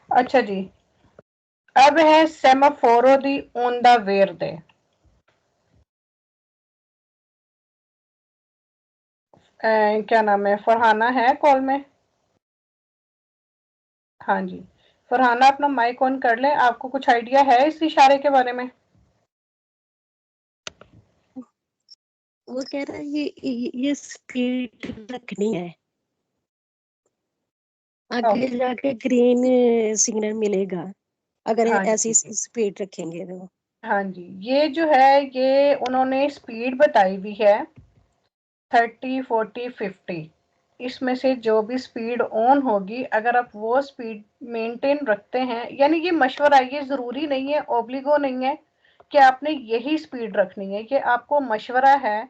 अच्छा जी, अब है सेमाफोरो दी ओंदा वेरदे। क्या नाम है, फरहाना है कॉल में? हाँ जी, फरहाना अपना माइक ऑन कर लें। आपको कुछ आइडिया है इस इशारे के बारे में? वो कह रहा है ये स्पीड रखनी है, आगे जाके ग्रीन सिग्नल मिलेगा अगर हाँ ऐसी जी, स्पीड रखेंगे तो। हाँ जी, ये जो है ये उन्होंने स्पीड बताई हुई है 30, 40, 50। इसमें से जो भी स्पीड ऑन होगी, अगर आप वो स्पीड मेंटेन रखते हैं, यानी ये मशवरा, ये जरूरी नहीं है, ओब्लिगो नहीं है कि आपने यही स्पीड रखनी है। ये आपको मशवरा है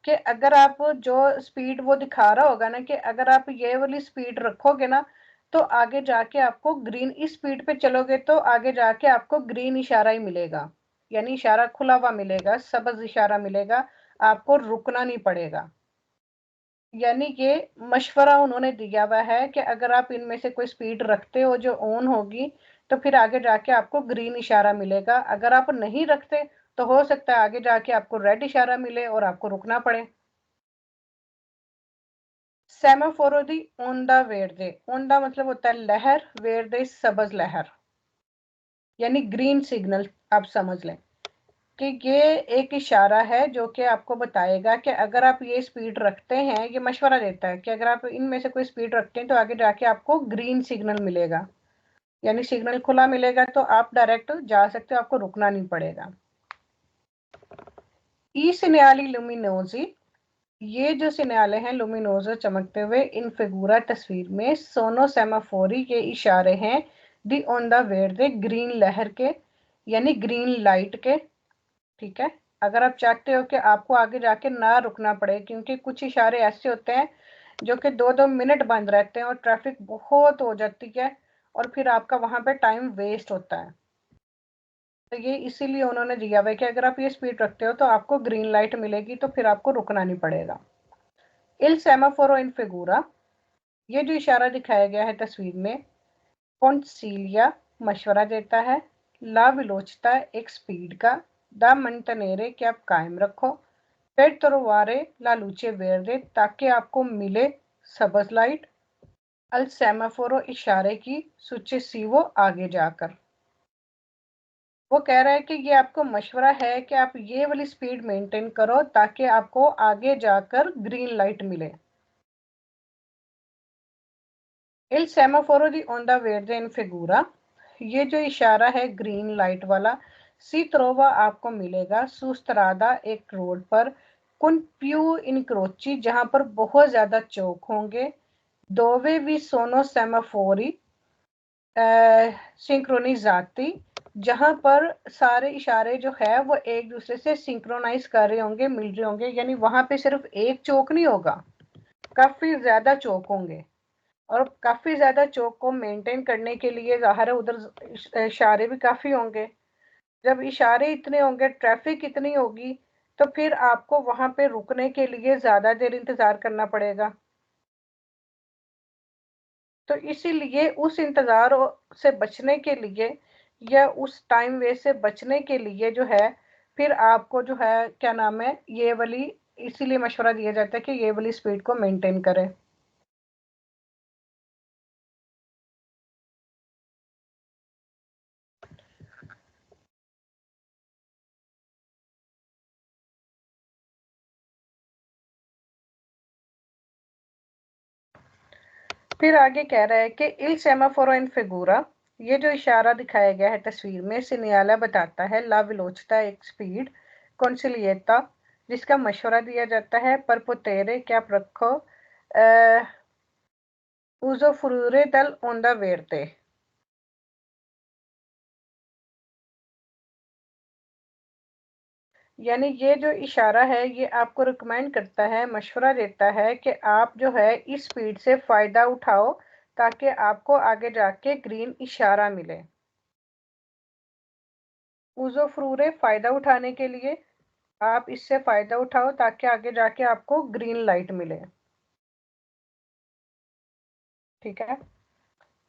कि अगर आप जो स्पीड वो दिखा रहा होगा ना, कि अगर आप ये वाली स्पीड रखोगे ना, तो आगे जाके आपको ग्रीन, इस स्पीड पे चलोगे तो आगे जाके आपको ग्रीन इशारा ही मिलेगा, यानी इशारा खुला हुआ मिलेगा, सबज इशारा मिलेगा, आपको रुकना नहीं पड़ेगा। यानी ये मशवरा उन्होंने दिया हुआ है कि अगर आप इनमें से कोई स्पीड रखते हो जो ऑन होगी, तो फिर आगे जाके आपको ग्रीन इशारा मिलेगा। अगर आप नहीं रखते तो हो सकता है आगे जाके आपको रेड इशारा मिले और आपको रुकना पड़े। सेमाफोरो दी ओंदा वेरदे, ओंदा मतलब होता है लहर, वेरदे सबज लहर, यानी ग्रीन सिग्नल। आप समझ लें कि ये एक इशारा है जो कि आपको बताएगा कि अगर आप ये स्पीड रखते हैं, ये मशवरा देता है कि अगर आप इनमें से कोई स्पीड रखते हैं तो आगे जाके आपको ग्रीन सिग्नल मिलेगा, यानी सिग्नल खुला मिलेगा, तो आप डायरेक्ट जा सकते हो, आपको रुकना नहीं पड़ेगा। ई सिन्याली लुमिनोजी, ये जो सिन्याले हैं लुमिनोजो चमकते हुए, इन फिगूरा तस्वीर में सोनो सेमाफोरी के इशारे हैं दी ऑन द वेरदे, ग्रीन लहर के, यानी ग्रीन लाइट के। ठीक है, अगर आप चाहते हो कि आपको आगे जाके ना रुकना पड़े, क्योंकि कुछ इशारे ऐसे होते हैं जो कि 2-2 मिनट बंद रहते हैं और ट्रैफिक बहुत हो जाती है, और फिर आपका वहां पे टाइम वेस्ट होता है। तो ये इसीलिए उन्होंने दिया हुआ है कि अगर आप ये स्पीड रखते हो तो आपको ग्रीन लाइट मिलेगी, तो फिर आपको रुकना नहीं पड़ेगा। इल सेमाफोरो इन फिगूरा, ये जो इशारा दिखाया गया है तस्वीर में, कौनसिलिया मशवरा देता है, ला विलोचता एक स्पीड का, द मंतनेरे कि आप कायम रखो, पेड तरोवारे ला लूचे वेरदे ताकि आपको मिले सबज लाइट, अल सेमाफोरो इशारे की सुचेसिवो आगे जाकर। वो कह रहा है कि ये आपको मशवरा है कि आप ये वाली स्पीड मेंटेन करो ताकि आपको आगे जाकर ग्रीन लाइट मिले। इल सेमाफोरो दी ओंदा वेरदे इन फिगूरा, ये जो इशारा है ग्रीन लाइट वाला, सी त्रोवा आपको मिलेगा सुस्तरादा एक रोड पर, कुन प्यू इन क्रोची जहां पर बहुत ज्यादा चौक होंगे, दोवे भी सोनो सेमाफोरी सिंक्रोनिजाती, जहां पर सारे इशारे जो है वो एक दूसरे से सिंक्रोनाइज कर रहे होंगे, मिल रहे होंगे, यानी वहां पे सिर्फ एक चौक नहीं होगा, काफी ज्यादा चौक होंगे। और काफी ज्यादा चौक को मेंटेन करने के लिए ज़ाहिर है उधर इशारे भी काफी होंगे। जब इशारे इतने होंगे, ट्रैफिक इतनी होगी, तो फिर आपको वहां पे रुकने के लिए ज्यादा देर इंतजार करना पड़ेगा। तो इसीलिए उस इंतजार से बचने के लिए, या उस टाइम वेस्ट से बचने के लिए जो है, फिर आपको जो है क्या नाम है, ये वाली, इसीलिए मशवरा दिया जाता है कि ये वाली स्पीड को मेंटेन करें। फिर आगे कह रहा है कि इल सेमाफोरो इन फिगूरा, ये जो इशारा दिखाया गया है तस्वीर में, सिनियाला बताता है ला विलोचता एक स्पीड, कौनसिलियता जिसका मशवरा दिया जाता है, पर पोतेरे क्या आप रखो, उजो फुरूरे दल ओंदा वेरते, यानी ये जो इशारा है ये आपको रिकमेंड करता है, मशवरा देता है कि आप जो है इस स्पीड से फायदा उठाओ ताकि आपको आगे जाके ग्रीन इशारा मिले। उजो फुरूरे फायदा उठाने के लिए, आप इससे फायदा उठाओ ताकि आगे जाके आपको ग्रीन लाइट मिले। ठीक है,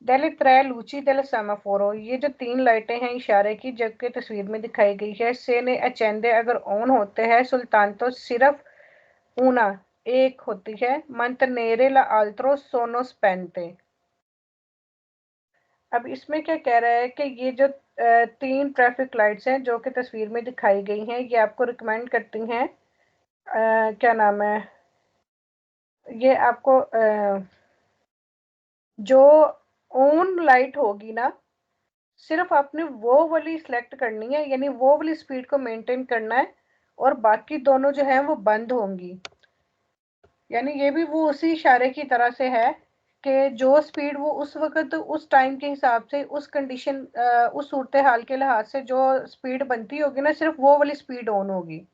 डेले त्रै लूची डेले सेमाफोरो, ये जो 3 लाइटें हैं इशारे की जो कि तस्वीर में दिखाई गई है, से ने अचेंदे अगर ऑन होते हैं सुल्तान तो सिर्फ ऊना एक होती है, मंतनेरे ला आल्त्रो सोनो स्पेंते। अब इसमें क्या कह रहा है कि ये जो 3 ट्रैफिक लाइट्स हैं जो कि तस्वीर में दिखाई गई हैं, ये आपको रिकमेंड करती हैं, क्या नाम है, ये आपको जो ऑन लाइट होगी ना, सिर्फ आपने वो वाली सिलेक्ट करनी है, यानी वो वाली स्पीड को मेंटेन करना है, और बाकी दोनों जो है वो बंद होंगी। यानी ये भी वो उसी इशारे की तरह से है कि जो स्पीड वो उस वक्त उस टाइम के हिसाब से उस कंडीशन उस सूरत हाल के लिहाज से जो स्पीड बनती होगी ना, सिर्फ वो वाली स्पीड ऑन होगी।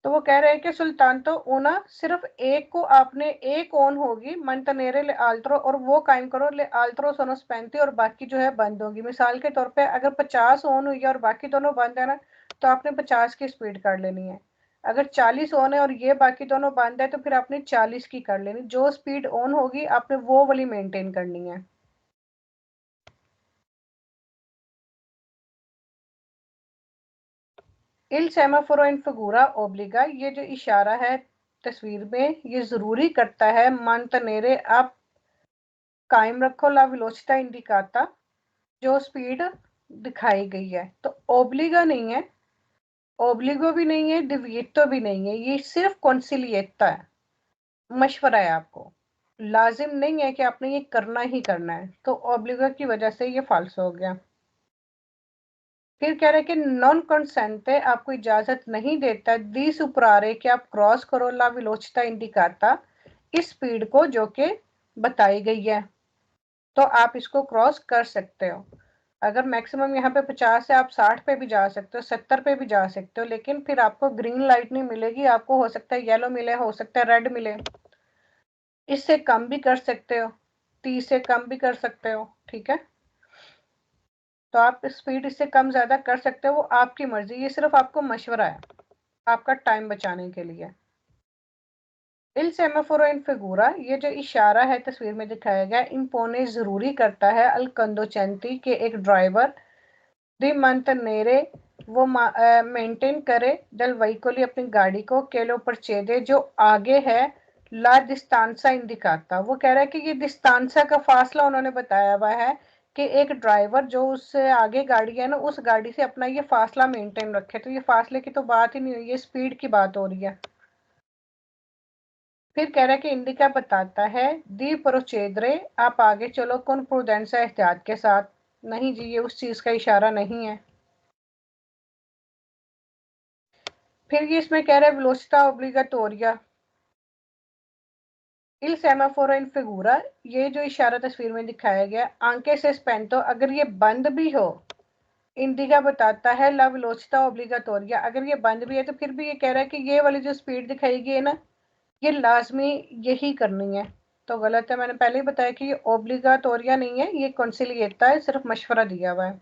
तो वो कह रहे हैं कि सुल्तान तो ऊना सिर्फ एक को आपने एक ऑन होगी मंतनेरे ले आल्त्रो, और वो कायम करो ले आल्त्रो सोनोस पैंती, और बाकी जो है बंद होगी। मिसाल के तौर पे अगर 50 ऑन हुई है और बाकी दोनों बंद है ना, तो आपने 50 की स्पीड कर लेनी है। अगर 40 ऑन है और ये बाकी दोनों बंद है तो फिर आपने 40 की कर लेनी। जो स्पीड ऑन होगी आपने वो वाली मेंटेन करनी है। इल सेमाफोरो इन फिगूरा ओब्लिगा, ये जो इशारा है तस्वीर में, ये जरूरी करता है मंतनेरे आप कायम रखो ला वेलोसिटा इंडिकाता, जो स्पीड दिखाई गई है। तो ओब्लिगा नहीं है, ओब्लिगो भी नहीं है, डिविएटो भी नहीं है, ये सिर्फ कॉन्सिलिएटा है, मशवरा है आपको। लाजिम नहीं है कि आपने ये करना ही करना है, तो ओब्लिगो की वजह से ये फाल्स हो गया। फिर कह रहे कि नॉन कंसेंटे आपको इजाजत नहीं देता दी सुपरारे कि आप क्रॉस करो ला वेलोसिटा इंडिकाता, इस स्पीड को जो कि बताई गई है, तो आप इसको क्रॉस कर सकते हो। अगर मैक्सिमम यहाँ पे 50 है, आप 60 पे भी जा सकते हो, 70 पे भी जा सकते हो, लेकिन फिर आपको ग्रीन लाइट नहीं मिलेगी, आपको हो सकता है येलो मिले, हो सकता है रेड मिले। इससे कम भी कर सकते हो, 30 से कम भी कर सकते हो, ठीक है। तो आप स्पीड इससे कम ज्यादा कर सकते हो, वो आपकी मर्जी, ये सिर्फ आपको मशवरा है आपका टाइम बचाने के लिए। इल सेमाफोरो इन फिगूरा, ये जो इशारा है तस्वीर में दिखाया गया, इम्पोने जरूरी करता है अल कंदोचेंती के एक ड्राइवर दी मंतनेरे वो मेंटेन करे दल वहीकोली अपनी गाड़ी को केलो परचेदे जो आगे है ला डिस्तांसा इंडिकाता। वो कह रहा है कि ये डिस्तांसा का फासला उन्होंने बताया हुआ है कि एक ड्राइवर जो उससे आगे गाड़ी है ना, उस गाड़ी से अपना ये फासला मेंटेन रखे। तो ये फासले की तो बात ही नहीं हुई, ये स्पीड की बात हो रही है। फिर कह रहा है कि इंडिका बताता है दी प्रोचेदरे आप आगे चलो कौन प्रूडेंस एहतियात के साथ। नहीं जी, ये उस चीज का इशारा नहीं है। फिर ये इसमें कह रहा है वेलोसिटा ओब्लिगाटोरिया इल सेमाफोरो इन फिगूरा, ये जो इशारा तस्वीर में दिखाया गया आंके से स्पेंटो, अगर ये बंद भी हो, इंडिका बताता है ला वेलोसिटा ओब्लिगाटोरिया, अगर ये बंद भी है तो फिर भी ये कह रहा है कि ये वाली जो स्पीड दिखाई गई है ना, ये लाजमी यही करनी है। तो गलत है, मैंने पहले ही बताया कि ये ओब्लिगाटोरिया नहीं है, ये कॉन्सिलिएटा है, सिर्फ मशवरा दिया हुआ है।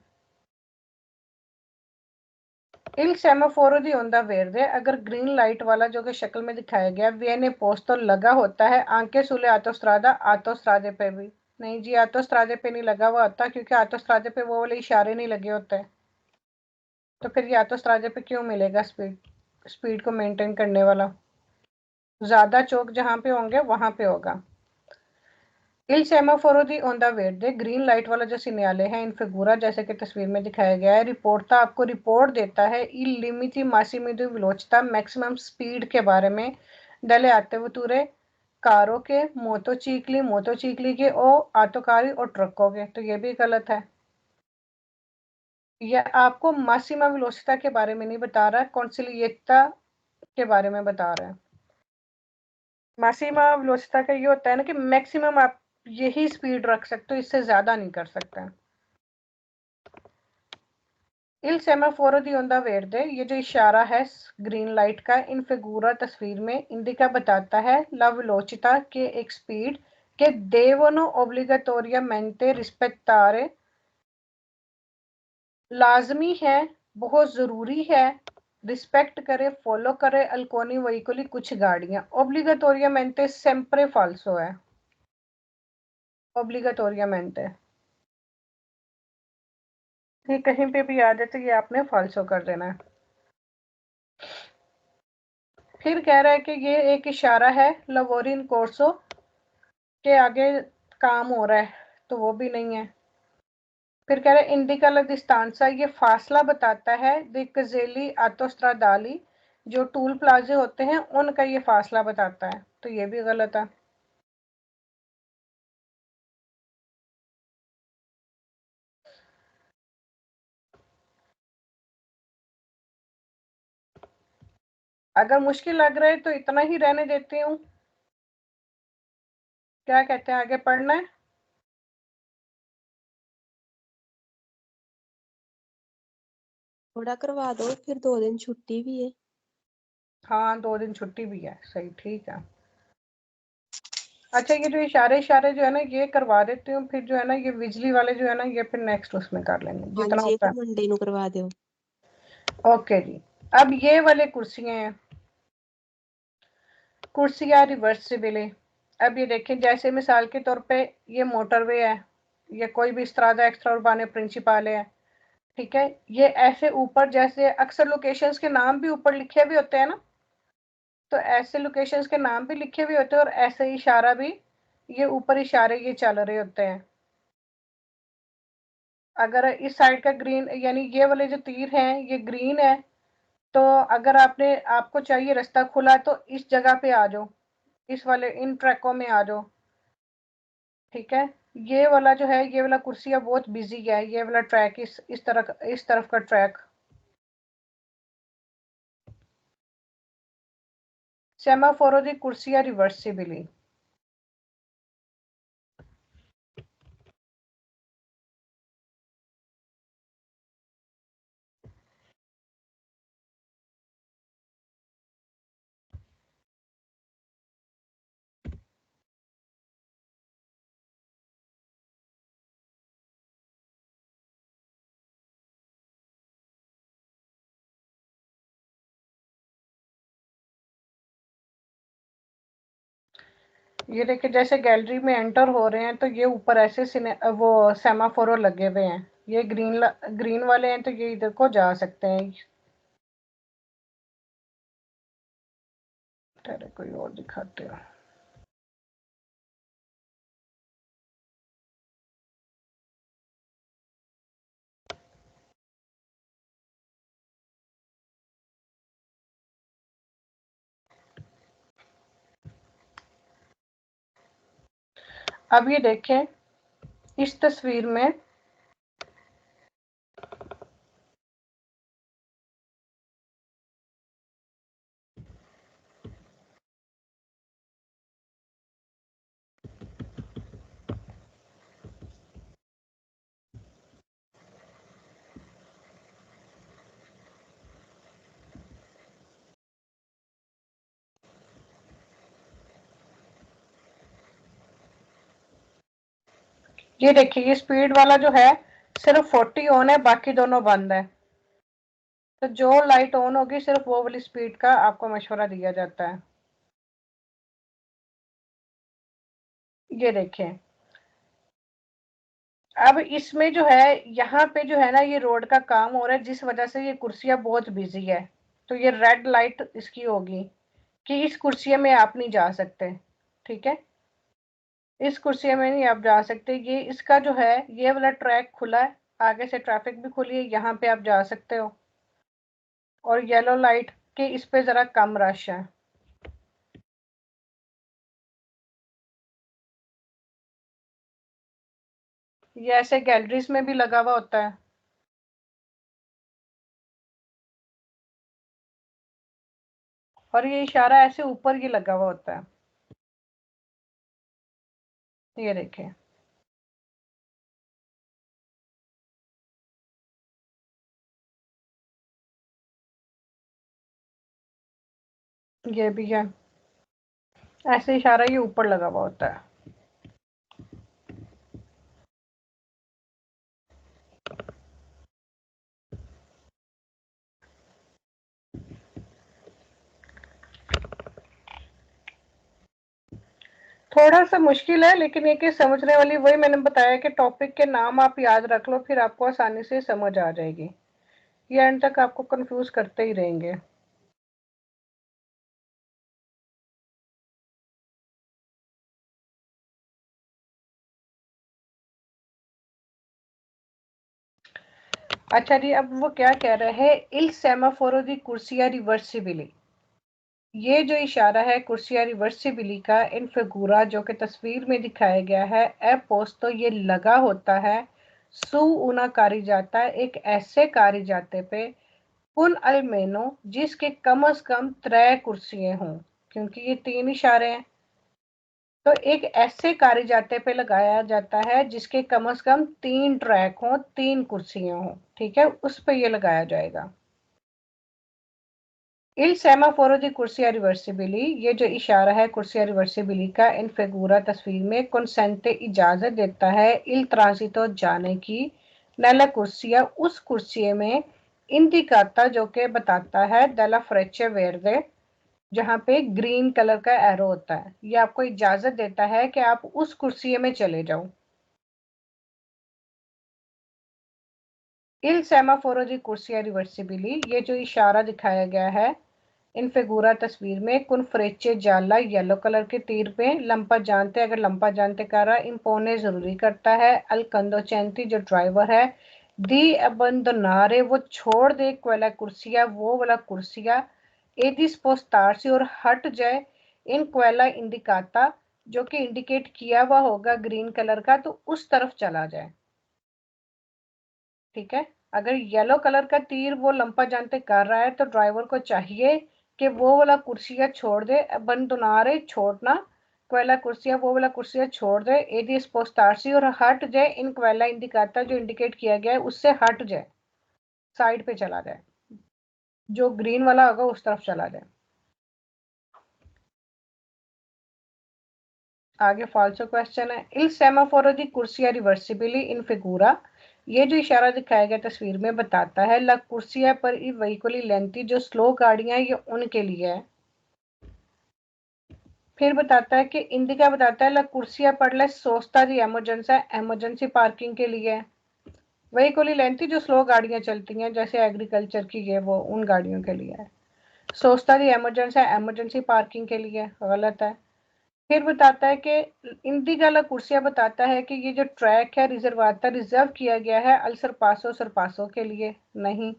इल सेमाफोरो दी ओंदा वेर्दे, अगर ग्रीन लाइट वाला जो कि शक्ल में दिखाया गया वीएनए पोस्तो लगा होता है आंके सुले आतोस्त्रादा आतोस्त्रादे पे भी। नहीं जी, आतोस्त्रादे पे नहीं लगा हुआ होता, क्योंकि आतोस्त्रादे पे वो वाले इशारे नहीं लगे होते। तो फिर ये आतोस्त्रादे पे क्यों मिलेगा स्पीड, स्पीड को मेंटेन करने वाला? ज्यादा चौक जहां पे होंगे वहां पे होगा। इल सेमाफोरो दी ओंदा वेर्दे, ग्रीन लाइट वाला जो सिग्नल है इन फिगूरा जैसे कि तस्वीर में दिखाया गया है, रिपोर्ट आपको रिपोर्ट देता है इल लिमिटी मासिमिदु वेलोसिटा मैक्सिमम स्पीड के बारे में दले आत्तेवतुरे कारों के मोटोचिकली के ओ आटोकारी और ट्रकों के। तो ये भी गलत है, यह आपको मासिमा वेलोसिटा के बारे में नहीं बता रहा, कॉन्सिलिएटा के बारे में बता रहा है। मासिमा वेलोसिटा का ये होता है ना कि मैक्सिमम आप यही स्पीड रख सकते हो, इससे ज्यादा नहीं कर सकते। इल सेमाफोरो दी ओंदा वेर्दे, ये जो इशारा है ग्रीन लाइट का इन फिगूरा तस्वीर में, इंडिका बताता है ला वेलोसिटा के एक स्पीड के देवनो ओब्लिगाटोरियमेंटे रिस्पेक्टारे, लाजमी है, बहुत जरूरी है, रिस्पेक्ट करे फॉलो करे अल्कोनी वहीकुली कुछ गाड़ियां। ओब्लिगाटोरियमेंटे सेम्प्रे फाल्सो है, ओब्लिगाटोरियमेंट है। ये कहीं पे भी आ जाए तो ये आपने फाल्सो कर देना है। फिर कह रहा है कि ये एक इशारा है लवोरी इन कोर्सो के आगे काम हो रहा है, तो वो भी नहीं है। फिर कह रहे हैं इंडिका ला डिस्टेंसा, ये फासला बताता है। द कजेली ऑटोस्ट्राडाली, जो टूल प्लाजे होते हैं उनका ये फासला बताता है, तो ये भी गलत है। अगर मुश्किल लग रहा है तो इतना ही रहने देती हूँ। क्या कहते हैं, आगे पढ़ना है? थोड़ा करवा दो, फिर 2 दिन छुट्टी भी है। हाँ, 2 दिन छुट्टी भी है, सही, ठीक है। अच्छा, ये जो इशारे इशारे जो है ना ये करवा देती हूँ, फिर जो है ना ये बिजली वाले जो है ना ये फिर नेक्स्ट उसमें कर लेंगे हाँ जितना जी, होता फिर मंडे नु करवा दो। है। ओके जी। अब ये वाले कुर्सियां हैं, कुर्सियां रिवर्सिबल है। अब ये देखें, जैसे मिसाल के तौर पे ये मोटरवे है, ये कोई भी स्ट्रादा एक्स्ट्रा उर्बाने प्रिंसिपाले है, ठीक है। ये ऐसे ऊपर, जैसे अक्सर लोकेशंस के नाम भी ऊपर लिखे भी होते हैं ना, तो ऐसे लोकेशंस के नाम भी लिखे हुए होते हैं और ऐसे इशारा भी, ये ऊपर इशारे ये चल रहे होते हैं। अगर इस साइड का ग्रीन, यानी ये वाले जो तीर हैं ये ग्रीन है, तो अगर आपको चाहिए रास्ता खुला तो इस जगह पे आ जाओ, इस वाले इन ट्रैकों में आ जाओ, ठीक है। ये वाला जो है, ये वाला कुर्सियाँ बहुत बिजी है, ये वाला ट्रैक, इस तरफ का ट्रैक। सेमाफोरो दी कुर्सियाँ रिवर्सिबली। ये देखिए, जैसे गैलरी में एंटर हो रहे हैं तो ये ऊपर ऐसे वो सेमाफोरो लगे हुए हैं, ये ग्रीन वाले हैं तो ये इधर को जा सकते हैं। ठहरे, कोई और दिखाते हो। अब ये देखें इस तस्वीर में, ये देखिए ये स्पीड वाला जो है सिर्फ 40 ऑन है, बाकी दोनों बंद है। तो जो लाइट ऑन होगी सिर्फ वो वाली स्पीड का आपको मशवरा दिया जाता है। ये देखें, अब इसमें जो है, यहाँ पे जो है ना ये रोड का काम हो रहा है, जिस वजह से ये कुर्सियां बहुत बिजी है, तो ये रेड लाइट इसकी होगी कि इस कुर्सिया में आप नहीं जा सकते, ठीक है। इस कुर्सिया में नहीं आप जा सकते। ये इसका जो है ये वाला ट्रैक खुला है, आगे से ट्रैफिक भी खुली है, यहाँ पे आप जा सकते हो। और येलो लाइट के इस पे जरा कम रश है। ये ऐसे गैलरीज में भी लगा हुआ होता है। और ये इशारा ऐसे ऊपर ही लगा हुआ होता है। ये देखें, ये भी है, ऐसे इशारा ये ऊपर लगा हुआ होता है। थोड़ा सा मुश्किल है, लेकिन ये कि समझने वाली, वही मैंने बताया कि टॉपिक के नाम आप याद रख लो, फिर आपको आसानी से समझ आ जाएगी। ये एंड तक आपको कंफ्यूज करते ही रहेंगे। अच्छा जी, अब वो क्या कह रहे हैं, इल सेमाफोरो दी कुर्सिया रिवर्सिबिली। ये जो इशारा है कुर्सिया रिवर्सिबिली का, इन फिगूरा जो कि तस्वीर में दिखाया गया है, ए पोस्तो ये लगा होता है, सु उना कारी जाता है, एक ऐसे कारी जाते पे, उन अलमेनो जिसके कम से कम 3 कुर्सियां हों, क्योंकि ये 3 इशारे हैं। तो एक ऐसे कार्य जाते पे लगाया जाता है जिसके कम से कम 3 ट्रैक हों, 3 कुर्सियां हों, ठीक है, उस पे ये लगाया जाएगा। इल सेमाफोरो दी कुर्सिया रिवर्सिबिली, ये जो इशारा है कुर्सिया रिवर्सिबिली का, इन फिगूरा तस्वीर में कंसेंटे इजाजत देता है, इल ट्रांसितो जाने की, नला कुर्सिया उस कुर्सी में, इंडिकाता जो कि बताता है, दला फ्रेचे वेरदे जहाँ पे ग्रीन कलर का एरो होता है, ये आपको इजाजत देता है कि आप उस कुर्सी में चले जाओ। इल सेमाफोरो दी कुर्सिया रिवर्सिबिली, ये जो इशारा दिखाया गया है इन फिगूरा तस्वीर में, कुन फ्रेचे जाला येलो कलर के तीर पे, लंपा जानते, अगर लंपा जानते कर रहा, इम्पोने जरूरी करता है, अल कंदो चैंती जो ड्राइवर है, दी अबंदनारे वो छोड़ दे, क्वेला कुर्सिया वो वाला कुर्सिया, एदिस पोस्तारसी और हट जाए, इन क्वेला इंडिकाता जो कि इंडिकेट किया हुआ होगा ग्रीन कलर का, तो उस तरफ चला जाए। ठीक है, अगर येलो कलर का तीर वो लंपा जानते कर रहा है तो ड्राइवर को चाहिए कि वो वाला कुर्सिया छोड़ दे, बंदुनारे छोड़ना, क्वेला कुर्सिया वो वाला कुर्सिया छोड़ दे, एडी स्पोस्तारसी और हट जाए, इन क्वेला इंडिकाता जो इंडिकेट किया गया है उससे हट जाए, साइड पे चला जाए, जो ग्रीन वाला होगा उस तरफ चला जाए। आगे फाल्सो क्वेश्चन है, इल सेमाफोरो दी कुर्सिया रिवर्सिबली इन फिगूरा, ये जो इशारा दिखाया गया तस्वीर में बताता है, ला कुर्सिया पर ई वहीकुली लेंथी जो स्लो गाड़ियां ये उनके लिए है। फिर बताता है कि इंडिका बताता है ला कुर्सिया पर ले सोचता दी इमरजेंसी पार्किंग के लिए, वहीकुली लेंथी जो स्लो गाड़ियां चलती हैं जैसे एग्रीकल्चर की, ये वो उन गाड़ियों के लिए है। सोचता दी इमरजेंसी पार्किंग के लिए गलत है। फिर बताता है कि इंडिका कुर्सिया बताता है कि ये जो ट्रैक है रिजर्वाता रिजर्व किया गया है अल सरपासो के लिए, नहीं।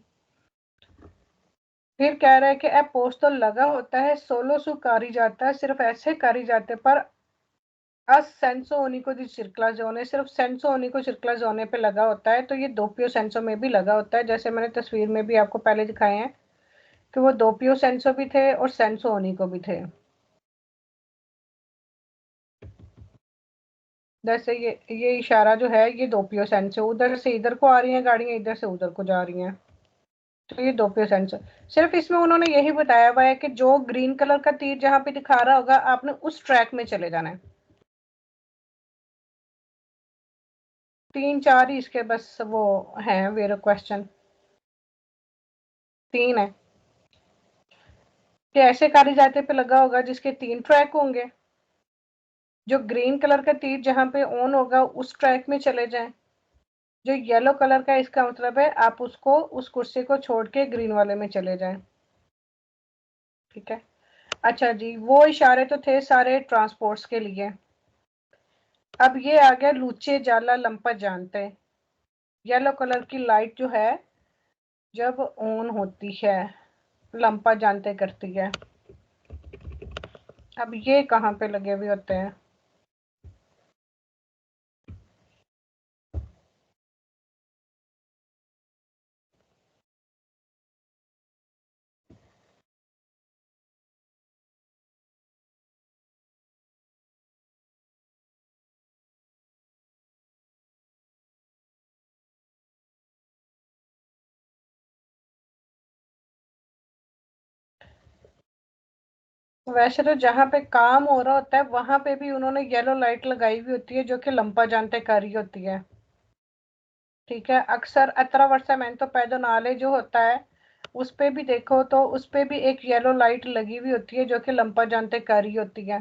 फिर कह रहा है कि ए पोस्ट तो लगा होता है, सोलो सु कारी जाता है, सिर्फ ऐसे कारी जाते पर सेंसो ओनिको दी सिर्कला जोने, सिर्फ सेंसो ओनिको सिर्कला जोने पे लगा होता है, तो ये दोपियो सेंसो में भी लगा होता है, जैसे मैंने तस्वीर में भी आपको पहले दिखाए हैं कि वो दोपियो सेंसो भी थे और सेंसो ओनिको भी थे। जैसे ये इशारा जो है ये दोपियो सेंसो, उधर से इधर को आ रही हैं गाड़ियां, इधर से उधर को जा रही हैं, तो ये दोपियो सेंसो। सिर्फ इसमें उन्होंने यही बताया हुआ है कि जो ग्रीन कलर का तीर जहां पे दिखा रहा होगा आपने उस ट्रैक में चले जाना है। 3 4 ही इसके बस वो हैं वेरो क्वेश्चन, 3 है कि ऐसे कार्य जाते पे लगा होगा जिसके 3 ट्रैक होंगे, जो ग्रीन कलर का तीर जहां पे ऑन होगा उस ट्रैक में चले जाएं, जो येलो कलर का इसका मतलब है आप उसको उस कुर्सी को छोड़ के ग्रीन वाले में चले जाएं। ठीक है, अच्छा जी, वो इशारे तो थे सारे ट्रांसपोर्ट्स के लिए। अब ये आ गया लूचे जाला लंपा जानते, येलो कलर की लाइट जो है जब ऑन होती है लंपा जानते करती है, अब ये कहाँ पे लगे हुए होते हैं, वैसे तो जहाँ पे काम हो रहा होता है वहां पे भी उन्होंने येलो लाइट लगाई हुई होती है जो कि लंपा जानते कर रही होती है। ठीक है, अक्सर अत्रावर्सामेंतो पैदोनाले जो होता है उस पे भी देखो तो उस पे भी एक येलो लाइट लगी हुई होती है जो कि लंपा जानते कर रही होती है।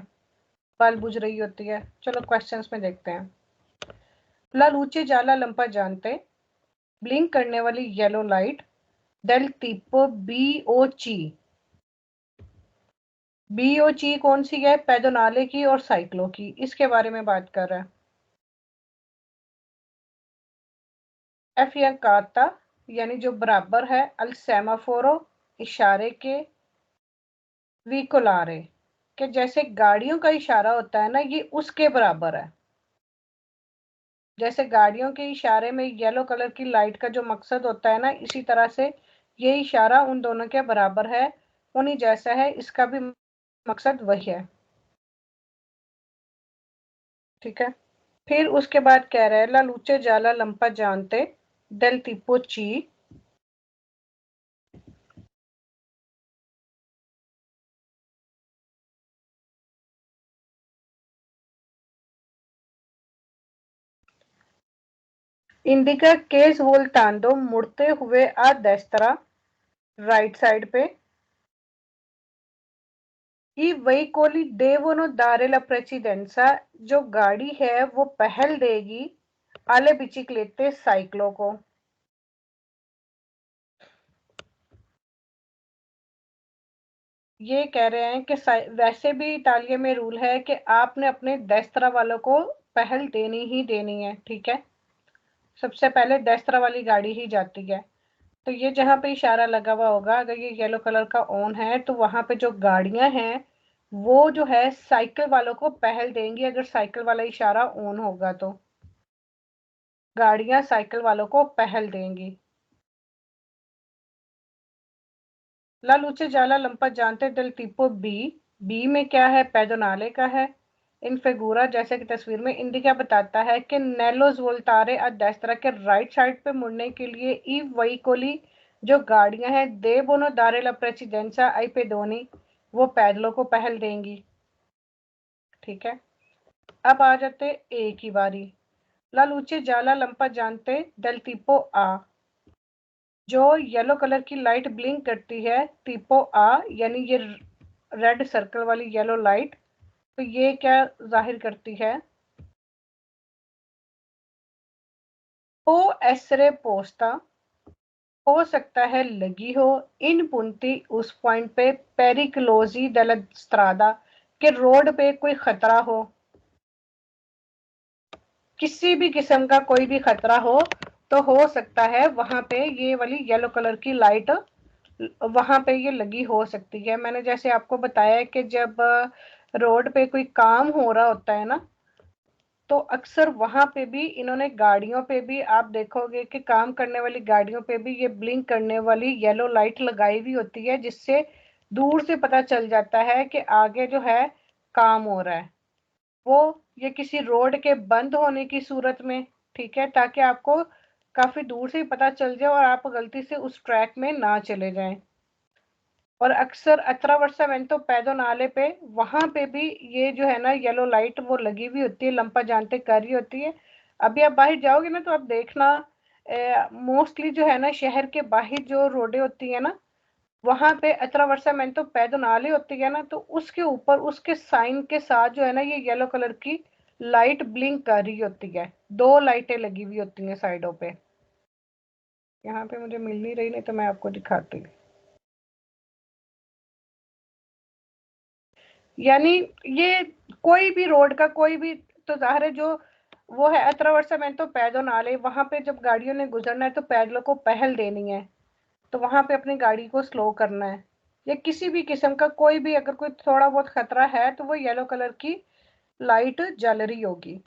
बल्ब बुझ रही होती है। चलो क्वेश्चंस में देखते हैं। ला लूचे जाला लंपा जानते, ब्लिंक करने वाली येलो लाइट, डेल tipo बीओची। बीओची कौन सी है? पेदोनाले की और साइक्लो की, इसके बारे में बात कर रहा है। एफ या काता यानी जो बराबर है, अल सेमाफोरो इशारे के, विकोलारे के जैसे गाड़ियों का इशारा होता है ना, ये उसके बराबर है। जैसे गाड़ियों के इशारे में येलो कलर की लाइट का जो मकसद होता है ना, इसी तरह से ये इशारा उन दोनों के बराबर है, उन्हीं जैसा है, इसका भी मकसद वही है। ठीक है। फिर उसके बाद कह रहे हैं ला लूचे जाला लंपा जानते, डेल tipo ची, इंडिका केस वोल्टांडो मुड़ते हुए आ डेस्त्रा, राइट साइड पे, ई वही कोली देवोनो दारेला प्रेसिडेंसा, जो गाड़ी है वो पहल देगी आले बिचिकलेते साइक्लो को। ये कह रहे हैं कि वैसे भी इटालिया में रूल है कि आपने अपने डेस्त्रा वालों को पहल देनी ही देनी है। ठीक है, सबसे पहले डेस्त्रा वाली गाड़ी ही जाती है। तो ये जहाँ पे इशारा लगा हुआ होगा, अगर ये येलो कलर का ऑन है, तो वहां पे जो गाड़ियां हैं वो जो है साइकिल वालों को पहल देंगी। अगर साइकिल वाला इशारा ऑन होगा तो गाड़ियां साइकिल वालों को पहल देंगी। ला लूचे जाला लंपा जानते दिल tipo बी, बी में क्या है? पेदोनाले का है। इन फिगूरा जैसे कि तस्वीर में इंडिका बताता है कि नेलोज वोल्टारे और डेस्त्रा के राइट साइड पे मुड़ने के लिए ई वहीकोली, जो गाड़ियां हैं दे बोनो दारे ला प्रेसिडेंसा आई पेदोनी, वो पैदलों को पहल देंगी। ठीक है, अब आ जाते ए की बारी। ला लूचे जाला लंपा जानते डेल tipo आ, जो येलो कलर की लाइट ब्लिंक करती है, tipo आ यानी ये रेड सर्कल वाली येलो लाइट, तो ये क्या जाहिर करती है? ओ एसरे पोस्ता, हो सकता है लगी हो, इन पुंती उस पॉइंट पे, पेरिकलोजी डेला स्ट्रादा, के रोड पे कोई खतरा हो, किसी भी किस्म का कोई भी खतरा हो, तो हो सकता है वहां पे ये वाली येलो कलर की लाइट वहां पे ये लगी हो सकती है। मैंने जैसे आपको बताया कि जब रोड पे कोई काम हो रहा होता है ना, तो अक्सर वहां पे भी इन्होंने गाड़ियों पे भी आप देखोगे कि काम करने वाली गाड़ियों पे भी ये ब्लिंक करने वाली येलो लाइट लगाई हुई होती है, जिससे दूर से पता चल जाता है कि आगे जो है काम हो रहा है। वो ये किसी रोड के बंद होने की सूरत में, ठीक है, ताकि आपको काफी दूर से ही पता चल जाए और आप गलती से उस ट्रैक में ना चले जाएं। और अक्सर अत्रावर्सामेंतो पेदोनाले पे वहां पे भी ये जो है ना येलो लाइट वो लगी हुई होती है, लंपा जानते कर रही होती है। अभी आप बाहर जाओगे ना तो आप देखना, मोस्टली जो है ना शहर के बाहर जो रोडें होती है ना, वहां पे अत्रावर्सामेंतो पेदोनाले होती है ना, तो उसके ऊपर उसके साइन के साथ जो है ना ये येलो कलर की लाइट ब्लिंक कर रही होती है। दो लाइटें लगी हुई होती हैं साइडों पे। यहाँ पे मुझे मिल नहीं रही, नहीं तो मैं आपको दिखाती हूँ। यानी ये कोई भी रोड का कोई भी, तो जाहिर है जो वो है अत्रावर्सामेंतो पेदोनाले, वहां पे जब गाड़ियों ने गुजरना है तो पैदलों को पहल देनी है, तो वहां पे अपनी गाड़ी को स्लो करना है। या किसी भी किस्म का कोई भी अगर कोई थोड़ा बहुत खतरा है तो वो येलो कलर की लाइट जल रही होगी।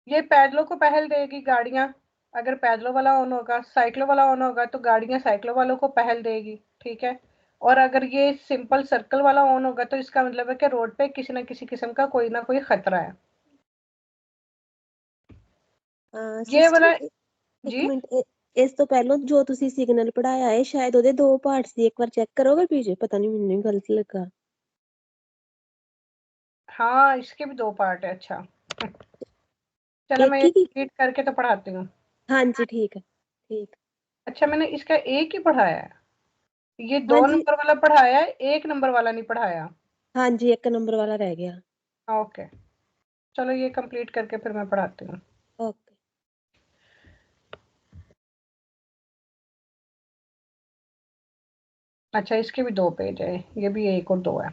ये पैदलों को पहल देगी गाड़ियां। अगर पैदलों वाला ऑन होगा, साइकिलों वाला ऑन होगा, तो गाड़ियां साइकिलों वालों को पहल देगी। ठीक है, और अगर ये सिंपल सर्कल वाला ऑन होगा तो इसका मतलब है कि रोड पे किसी ना किसी किस्म का कोई ना कोई खतरा है। ये सिस्टर वाला एक जी, मिनट ਇਸ ਤੋਂ ਪਹਿਲਾਂ ਜੋ ਤੁਸੀਂ ਸਿਗਨਲ ਪੜਾਇਆ ਹੈ ਸ਼ਾਇਦ ਉਹਦੇ ਦੋ ਪਾਰਟਸ ਸੀ, ਇੱਕ ਵਾਰ ਚੈੱਕ ਕਰੋਗੇ ਪਲੀਜ਼? ਪਤਾ ਨਹੀਂ ਮੈਨੂੰ ਗਲਤ ਲੱਗਾ। हाँ इसके भी दो पार्ट है। अच्छा चलो मैं एक ये ही? रिपीट करके तो पढ़ाती हूँ। हाँ जी ठीक है, ठीक। अच्छा मैंने इसका एक ही पढ़ाया है, ये हाँ दो जी, नंबर वाला पढ़ाया है, एक नंबर वाला नहीं पढ़ाया। हाँ जी, 1 नंबर वाला रह गया। ओके, चलो ये कंप्लीट करके फिर मैं पढ़ाती हूँ। ओके। अच्छा, इसके भी 2 पेज है, ये भी 1 और 2 है।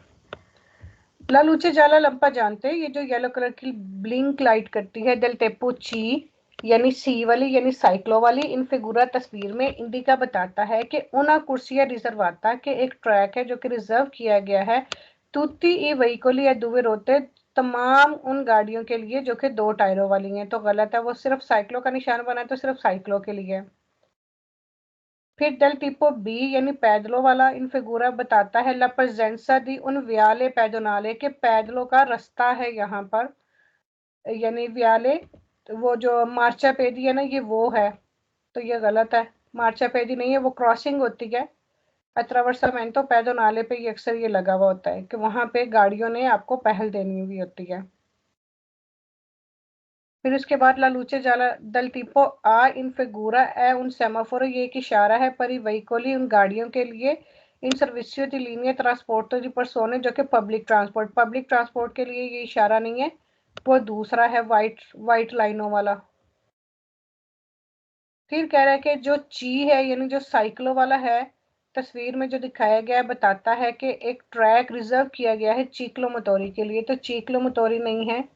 La luce gialla लंपा जानते हैं, ये जो येलो कलर की ब्लिंक लाइट करती है, del tempo ची यानी सी वाली यानी साइक्लो वाली इन फिगुरा तस्वीर में इंडिका बताता है कि उना कुर्सिया रिजर्वाता के एक ट्रैक है जो कि रिजर्व किया गया है तुत्ती ई वहीकोली या दुवे रोते तमाम उन गाड़ियों के लिए जो कि 2 टायरों वाली हैं। तो गलत है, वो सिर्फ साइक्लो का निशान बना है तो सिर्फ साइक्लो के लिए। फिर del tipo बी यानी पैदलों वाला इन फिगूरा बताता है ला presenza दी उन व्याले पैदोनाले के पैदलों का रास्ता है यहाँ पर, यानी व्याले वो जो मार्चा पेदी है ना, ये वो है, तो ये गलत है। मार्चा पेदी नहीं है, वो क्रॉसिंग होती है। अट्रावर्सामेंटो पैदोनाले पे ये अक्सर ये लगा हुआ होता है कि वहां पे गाड़ियों ने आपको पहल देनी हुई होती है। फिर उसके बाद लालूचे जाला दल टिपो आ इन फिगूरा ए उन सेमाफोर, ये एक इशारा है परी वहीकोली उन गाड़ियों के लिए इन सर्विसियो दी लीनिया ट्रांसपोर्ट दी परसोने जो कि पब्लिक ट्रांसपोर्ट के लिए ये इशारा नहीं है, वो दूसरा है वाइट लाइनों वाला। फिर कह रहा है कि जो ची है यानी जो साइक्लो वाला है तस्वीर में जो दिखाया गया है बताता है कि एक ट्रैक रिजर्व किया गया है चीक्लो मोटोरी के लिए, तो चीक्लो मोटोरी नहीं है,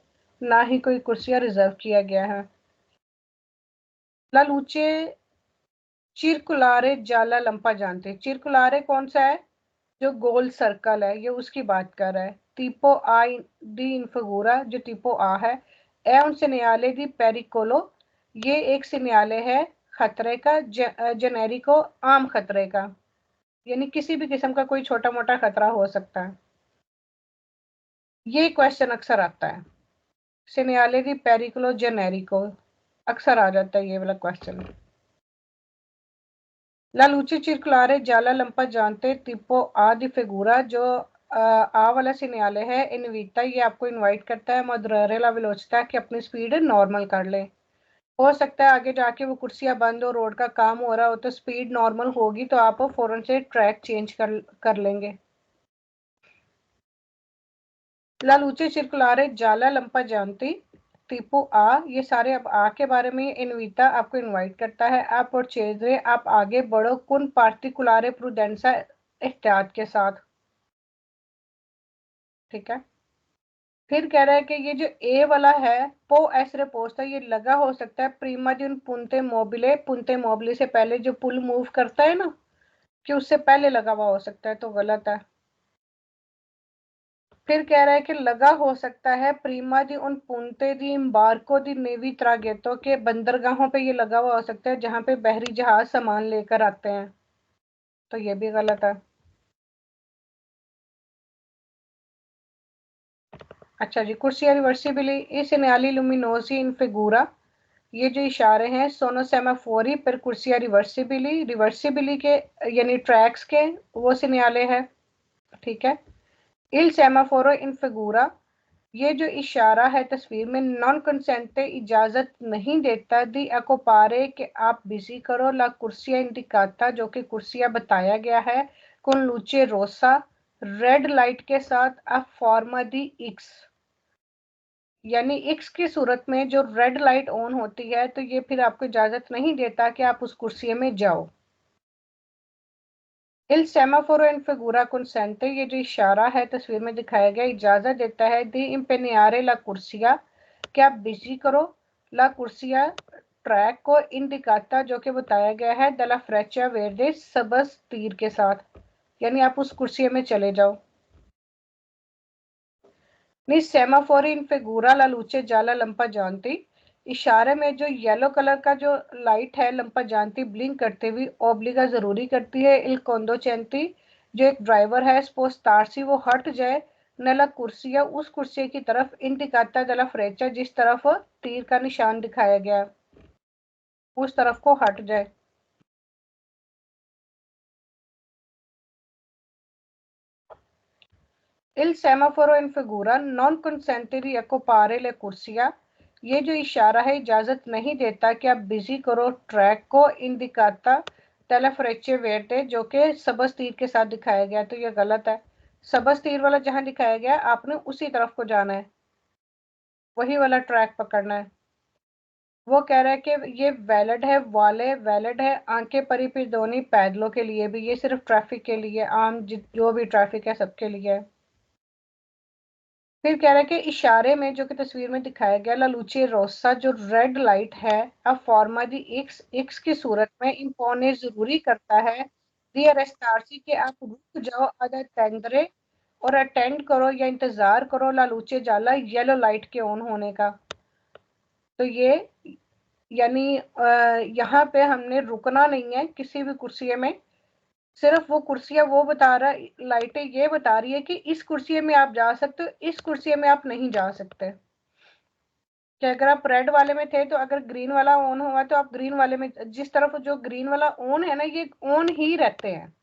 ना ही कोई कुर्सियां रिजर्व किया गया है। लालूचे चिरकुलारे जाला लंपा जानते हैं, चिरकुलारे कौन सा है, जो गोल सर्कल है, ये उसकी बात कर रहा है। tipo आई डी इनफिगूरा जो tipo आ है ए उन सिनियाले दी पेरिकोलो, ये एक सिनियाले है खतरे का, जेनेरिको आम खतरे का, यानी किसी भी किस्म का कोई छोटा मोटा खतरा हो सकता है। ये क्वेश्चन अक्सर आता है, सिनियाले दी पेरिकोलो जेनेरिको, अक्सर आ जाता है ये वाला question. La luce circolare gialla लंपा जानते tipo आ दी फिगूरा जो आ वाला सिग्नल है इनविटा, ये आपको इनवाइट करता है मदुररे ला वेलोसिटा कि अपनी स्पीड नॉर्मल कर ले। हो सकता है आगे जाके वो कुर्सियां बंद हो, रोड का काम हो रहा हो, तो स्पीड नॉर्मल होगी तो आप फौरन से ट्रैक चेंज कर लेंगे। La luce circolare gialla लंपा जानती टिपो आ, ये सारे अब आ के बारे में इनविटा आपको इनवाइट करता है, आप और चेजरे आप आगे बढ़ो कुन पार्टिकुलारे प्रूडेंसा एहतियात के साथ। ठीक है। फिर कह रहा है कि ये जो ए वाला है पो एस रिपोस्टा, ये लगा हो सकता है प्रीमा दिन पुंते मोबिले से पहले जो पुल मूव करता है ना, कि उससे पहले लगा हुआ हो सकता है, तो गलत है। फिर कह रहा है कि लगा हो सकता है प्रीमा दी उन पुंते दी इम्बार्को दी नेवी त्रागेतो के बंदरगाहों पे ये लगा हुआ हो सकता है जहां पे बहरी जहाज सामान लेकर आते हैं, तो ये भी गलत है। अच्छा जी, कुर्सिया रिवर्सिबली इस न्याली लुमिनोसी इन फिगूरा, ये जो इशारे हैं सोनो सेमाफोरी पर कुर्सिया रिवर्सिबली के यानी ट्रैक्स के वो सिग्नले है। ठीक है। इल सेमाफोरो इन फिगूरा, ये जो इशारा है तस्वीर में नॉन कंसेंटे इजाजत नहीं देता दी अकोपारे कि आप बिजी करो ला कुर्सिया इंडिकाता, जो कि कुर्सिया बताया गया है कुन लूचे रोसा रेड लाइट के साथ अब फॉर्मा दी एक्स, यानी एक्स की सूरत में जो रेड लाइट ऑन होती है तो ये फिर आपको इजाजत नहीं देता कि आप उस कुर्सी में जाओ। इल सेमाफोरो इन फिगूरा कंसेंटे, ये जो इशारा है तस्वीर में दिखाया गया इजाजत देता है दी इम्पेनियारे ला कुर्सिया, कि आप बिजी करो ला कुर्सिया ट्रैक को इंडिकाता, जो कि बताया गया है दला फ्रेचा वेरदे सबस तीर के साथ, यानी आप उस कुर्सी में चले जाओ। नहीं, सेमाफोरी इन फिगूरा ला लूचे जाला लंपा जानती, इशारे में जो येलो कलर का जो लाइट है लंपा जानती ब्लिंक करते हुए ओब्लिगा जरूरी करती है इल कोंदो चेंती, जो एक ड्राइवर है स्पोस तारसी वो हट जाए नला कुर्सिया उस कुर्सी की तरफ इंडिकाता दला फ्रेचा, जिस तरफ तीर का निशान दिखाया गया उस तरफ को हट जाए। इल सेमाफोरो इन फिगूरा नॉन कंसेंटेरी एकोपारे ले कुर्सिया, ये जो इशारा है इजाजत नहीं देता कि आप बिजी करो ट्रैक को इंडिकाता टेलेफ्रेचे वेटे, जो कि सबस तीर के साथ दिखाया गया, तो ये गलत है। सबस तीर वाला जहां दिखाया गया आपने उसी तरफ को जाना है, वही वाला ट्रैक पकड़ना है। वो कह रहा है कि ये वैलिड है, वाले वैलिड है, आंखें परी फिर दोनी पैदलों के लिए भी, ये सिर्फ ट्रैफिक के लिए, आम जो भी ट्रैफिक है सबके लिए है। फिर कह रहा है कि इशारे में जो कि तस्वीर में दिखाया गया, ला लुचे रोसा जो रेड लाइट है, अब फॉर्मा दी एक्स की सूरत में इंपोने जरूरी करता है दी अरेस्टारसी के आप रुक जाओ अदा टेंडरे और अटेंड करो या इंतजार करो ला लुचे जाला येलो लाइट के ऑन होने का। तो ये यानी यहाँ पे हमने रुकना नहीं है किसी भी कुर्सी में, सिर्फ वो कुर्सियां वो बता रहा, लाइटें ये बता रही है कि इस कुर्सी में आप जा सकते हो, इस कुर्सी में आप नहीं जा सकते। कि अगर आप रेड वाले में थे तो अगर ग्रीन वाला ऑन हुआ तो आप ग्रीन वाले में, जिस तरफ जो ग्रीन वाला ऑन है ना ये ऑन ही रहते हैं,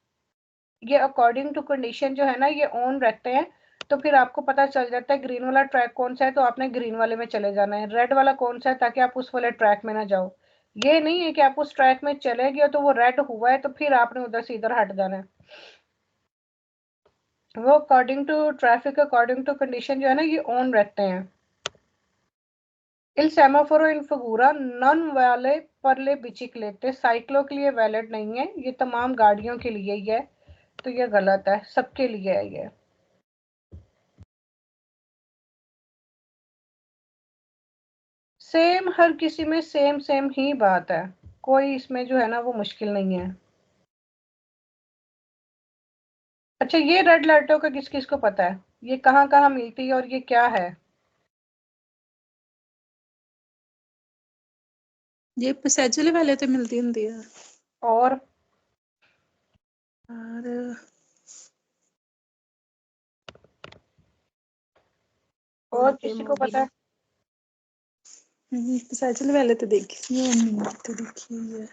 ये अकॉर्डिंग टू कंडीशन जो है ना ये ऑन रहते हैं। तो फिर आपको पता चल जाता है ग्रीन वाला ट्रैक कौन सा है तो आपने ग्रीन वाले में चले जाना है, रेड वाला कौन सा है ताकि आप उस वाले ट्रैक में ना जाओ। ये नहीं है कि आप उस ट्रैक में चले गए तो वो रेड हुआ है तो फिर आपने उधर से इधर हट जाना है। वो according to traffic, according to condition जो है ना ये ऑन रहते हैं। इल सेमाफोरो इन फगूरा नॉन वाले परले बिचिकलेते, साइकिलों के लिए वैलिड नहीं है, ये तमाम गाड़ियों के लिए ही है। तो ये गलत है, सबके लिए है ये। सेम, हर किसी में सेम सेम ही बात है, कोई इसमें जो है ना वो मुश्किल नहीं है। अच्छा, ये रेड लाइटों का किस किस को पता है, ये कहाँ कहाँ मिलती है और ये क्या है? ये पैसेजले वाले तो मिलती होंगी है। और किसी को पता है? पैसेजले वाले तो देखी है।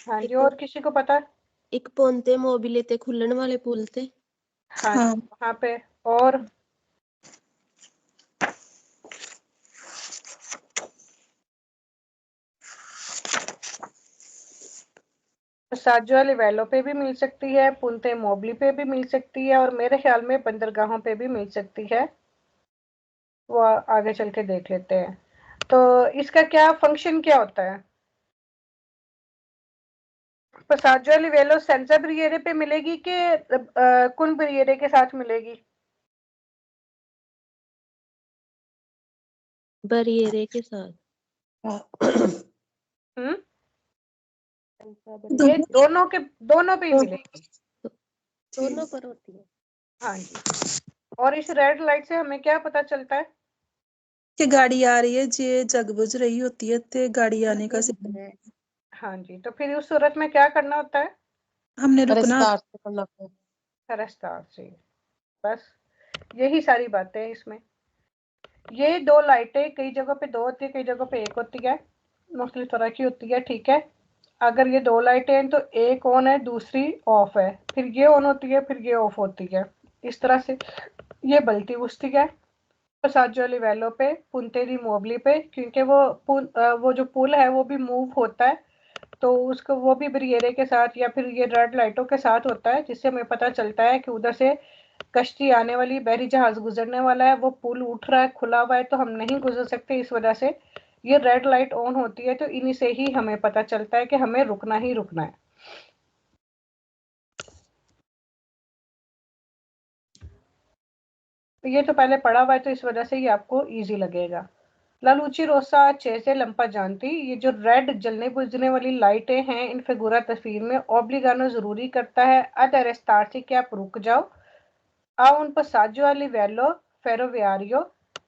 हाँ जी, और किसी को पता है? एक पोंते मोबिले ते खुलन वाले पुल ते। हाँ, वहां पे। और साजो लिवेलो पे भी मिल सकती है, पुंते मोबली पे भी मिल सकती है, और मेरे ख्याल में बंदरगाहों पे भी मिल सकती है। वो आगे चल के देख लेते हैं। तो इसका क्या फंक्शन क्या होता है? पसाजो लिवेलो सेंसा ब्रिएरे पे मिलेगी कि कुन ब्रिएरे के साथ मिलेगी? बरिएरे के साथ। ये दोनों पे ही मिलेगी, दोनों पर होती है। हाँ जी। और इस रेड लाइट से हमें क्या पता चलता है कि गाड़ी आ रही है, जे जग बुझ रही होती है तो गाड़ी आने का सिग्नल है। हाँ जी, तो फिर उस सूरत में क्या करना होता है? हमने रुकना रफ्तार से, बस यही सारी बातें हैं इसमें। ये दो लाइटें कई जगह पे दो होती है, कई जगह पे एक होती है, मुख्तलिफ तरह की होती है, ठीक है। अगर ये दो लाइटें हैं तो एक ऑन है दूसरी ऑफ है, फिर ये ऑन होती है फिर ये ऑफ होती है, इस तरह से ये बलती बुझती है। साजो लिवेलो पे, पुंते दी मोबली पे, क्योंकि वो जो पुल है वो भी मूव होता है, तो उसको वो भी ब्रिएरे के साथ या फिर ये रेड लाइटों के साथ होता है, जिससे हमें पता चलता है कि उधर से कश्ती आने वाली, बहरी जहाज गुजरने वाला है, वो पुल उठ रहा है, खुला हुआ है, तो हम नहीं गुजर सकते। इस वजह से ये रेड लाइट ऑन होती है, तो इन्हीं से ही हमें पता चलता है कि हमें रुकना ही रुकना है। तो ये तो पहले पढ़ा हुआ है, तो इस वजह से ये आपको इजी लगेगा। लालूची रोसा अच्छे से लंपा जानती, ये जो रेड जलने बुझने वाली लाइटें हैं इन फिगूरा तस्वीर में ओब्लिगानो जरूरी करता है अद अरेस्तार से कि आप रुक जाओ आ उन passaggio a livello ferroviario,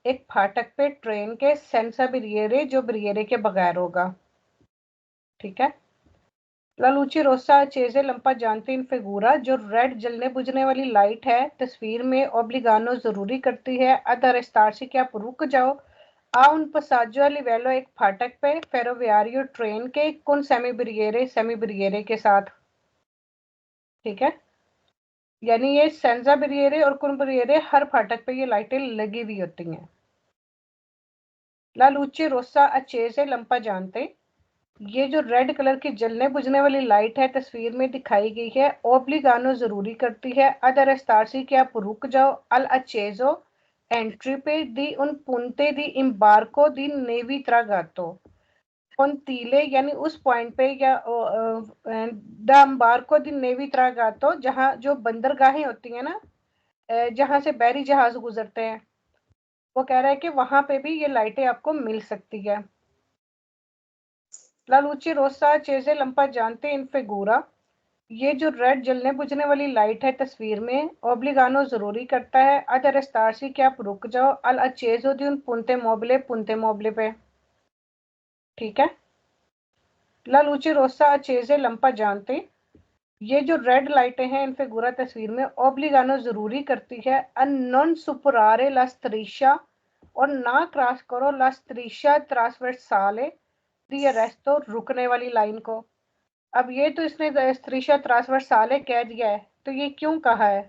एक फाटक पे ट्रेन के सेंसा ब्रिएरे जो ब्रिएरे के बगैर होगा, ठीक है। लालूची रोसा चेजे लंपा जानती इन फिगूरा जो रेड जलने बुझने वाली लाइट है तस्वीर में ओब्लिगानो जरूरी करती है अदर स्टार से कि आप रुक जाओ आ उन पसाजो लिवेलो, एक फाटक पे फेरोवियारियो ट्रेन के कुन सेमी ब्रिएरे के साथ, ठीक है। यानी ये सेंजा ब्रिएरे और कुन ब्रिएरे हर फाटक पे ये लाइटें लगी हुई होती हैं। ला लूचे रोसा अच्छे से लंपा जानते, ये जो रेड कलर की जलने बुझने वाली लाइट है तस्वीर में दिखाई गई है, ओब्लिगानो जरूरी करती है अदर एस्तारसी कि आप रुक जाओ, अल अचेजो एंट्री पे दी उन पुनते दी इम्बार्को दी नेवी त्रागातो, उन तीले यानी उस पॉइंट पे या द अम्बार्को दी नेवी त्रागातो, जहाँ जो बंदरगाहें होती हैं ना, जहाँ से बहरी जहाज गुजरते हैं, वो कह रहा है कि वहां पे भी ये लाइटें आपको मिल सकती है। ला लूची रोसा चेजे लंपा जानते इन फिगूरा, ये जो रेड जलने बुझने वाली लाइट है तस्वीर में, ओब्लिगानो जरूरी करता है अदर एस्तारसी कि आप रुक जाओ, अल अचेजो दी उन पुनते मोबले पे। ठीक है। ला लूची रोसा चेजे लंपा जानते, ये जो रेड लाइटें हैं इन फिगूरा तस्वीर में, ओब्लिगानो जरूरी करती है अन नॉन सुपरारे ला स्त्रीशा, और ना क्रॉस करो ला स्त्रीशा ट्रांसवर्साले दी अरेस्तो, रुकने वाली लाइन को। अब ये तो इसने स्त्रीशा ट्रांसवर्साले कह दिया है, तो ये क्यों कहा है?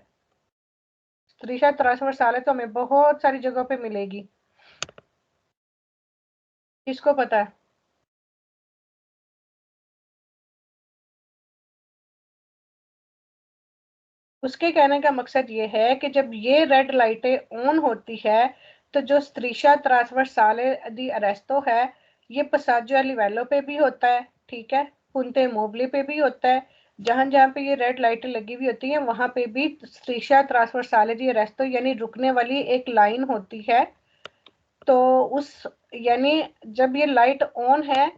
स्त्रीशा ट्रांसवर्साले तो हमें बहुत सारी जगहों पे मिलेगी, किसको पता है? उसके कहने का मकसद ये है कि जब ये रेड लाइटें ऑन होती है तो जो स्त्रीशा ट्रांसवर्साले दी अरेस्तो है, ये पसाजो लिवेलो पे भी होता है, ठीक है, पुंते मोबले पे भी होता है, जहां जहां पे ये रेड लाइटें लगी हुई होती हैं वहां पे भी स्त्रीशा ट्रांसवर्साले दी अरेस्तो यानी रुकने वाली एक लाइन होती है। तो उस यानी जब ये लाइट ऑन है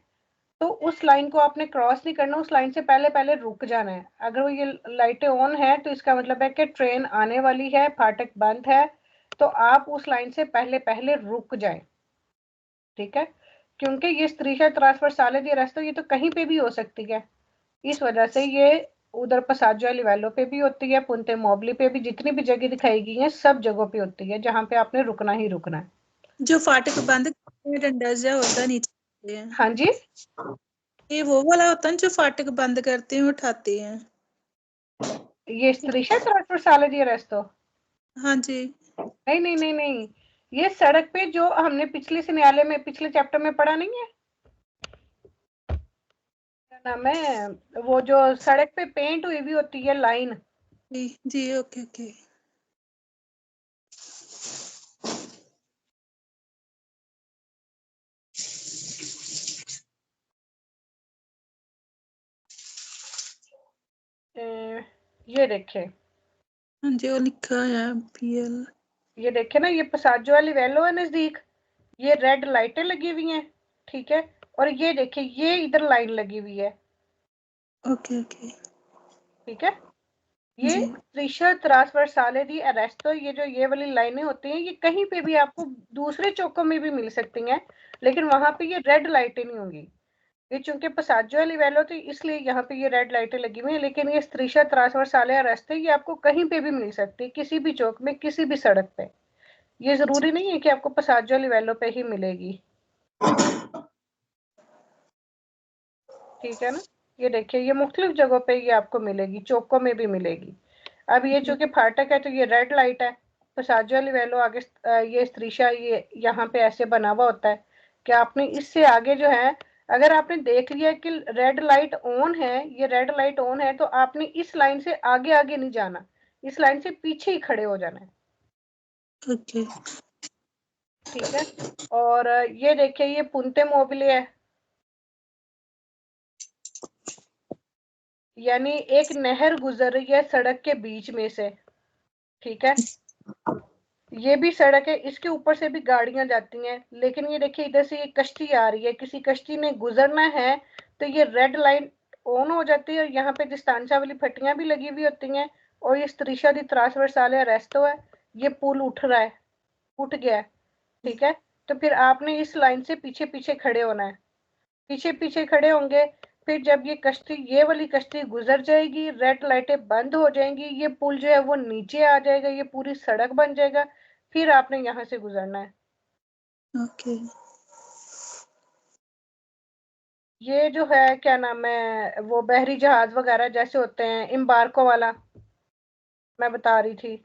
तो उस लाइन को आपने क्रॉस नहीं करना, उस लाइन से पहले पहले रुक जाना है। अगर वो ये लाइटें ऑन है तो इसका मतलब है कि ट्रेन आने वाली है, फाटक बंद है, तो आप उस लाइन से पहले पहले रुक जाएं। ठीक है, क्योंकि ये स्त्रीशा ट्रांसवर्साले दी अरेस्तो ये तो कहीं पे भी हो सकती है, इस वजह से ये उधर पसाजो लिवेलो पे भी होती है, पुंते मोबली पे भी, जितनी भी जगह दिखाई गई है सब जगहों पे होती है जहां पे आपने रुकना ही रुकना है। जो फाटक बंद डंडा जा होता है नीचे, हाँ जी, ये वो वाला होता है जो फाटक बंद करते हैं उठाते हैं। ये स्त्रीशा ट्रांसवर्साले दी अरेस्तो? हाँ जी। नहीं नहीं नहीं नहीं, ये सड़क पे जो हमने पिछले सिनाले में पिछले चैप्टर में पढ़ा नहीं है, क्या नाम है, वो जो सड़क पे पेंट हुई भी होती है लाइन, जी जी, ओके ओके। ये देखे, हाँ जी, वो लिखा है PL। ये देखे ना, ये पसाजो वाली वैलो है नजदीक, ये रेड लाइटें लगी हुई हैं, ठीक है, और ये देखिए ये इधर लाइन लगी हुई है, ओके ओके। ठीक है। ये जी त्रिशा ट्रांसवर्साले दी अरेस्तो, ये जो ये वाली लाइनें होती हैं ये कहीं पे भी आपको दूसरे चौकों में भी मिल सकती हैं, लेकिन वहां पे ये रेड लाइटें नहीं होंगी। ये चूंकि पसाजो लिवेलो थी इसलिए यहाँ पे ये रेड लाइटें लगी हुई हैं, लेकिन ये स्त्रीशा ट्रांसवर्साले अरेस्तो ये आपको कहीं पे भी मिल सकती है, किसी भी चौक में, किसी भी सड़क पे। ये जरूरी नहीं है कि आपको पसाजो लिवेलो पे ही मिलेगी, ठीक है ना। ये देखिए ये मुख्तलिफ जगहों पे ये आपको मिलेगी, चौकों में भी मिलेगी। अब ये चूंकि फाटक है तो ये रेड लाइट है, पसाजो लिवेलो आगे ये स्त्रीशा ये यहाँ पे ऐसे बना हुआ होता है कि आपने इससे आगे जो है, अगर आपने देख लिया कि रेड लाइट ऑन है, ये रेड लाइट ऑन है, तो आपने इस लाइन से आगे आगे नहीं जाना, इस लाइन से पीछे ही खड़े हो जाना है, ओके। ठीक है। और ये देखिए ये पुंते मोबिले है, यानी एक नहर गुजर रही है सड़क के बीच में से, ठीक है। ये भी सड़क है, इसके ऊपर से भी गाड़ियां जाती हैं, लेकिन ये देखिए इधर से ये कश्ती आ रही है, किसी कश्ती ने गुजरना है, तो ये रेड लाइन ऑन हो जाती है, और यहाँ पे डिस्टेंसा वाली फटियां भी लगी हुई होती हैं, और ये स्त्रीशा दी ट्रांसवर्साले अरेस्तो है, ये पुल उठ रहा है, उठ गया है, ठीक है। तो फिर आपने इस लाइन से पीछे पीछे खड़े होना है, पीछे पीछे खड़े होंगे, फिर जब ये कश्ती, ये वाली कश्ती गुजर जाएगी, रेड लाइटें बंद हो जाएंगी, ये पुल जो है वो नीचे आ जाएगा, ये पूरी सड़क बन जाएगा, फिर आपने यहाँ से गुजरना है। ओके। ये जो है क्या नाम है, वो बहरी जहाज वगैरह जैसे होते हैं, इम्बार्को वाला मैं बता रही थी,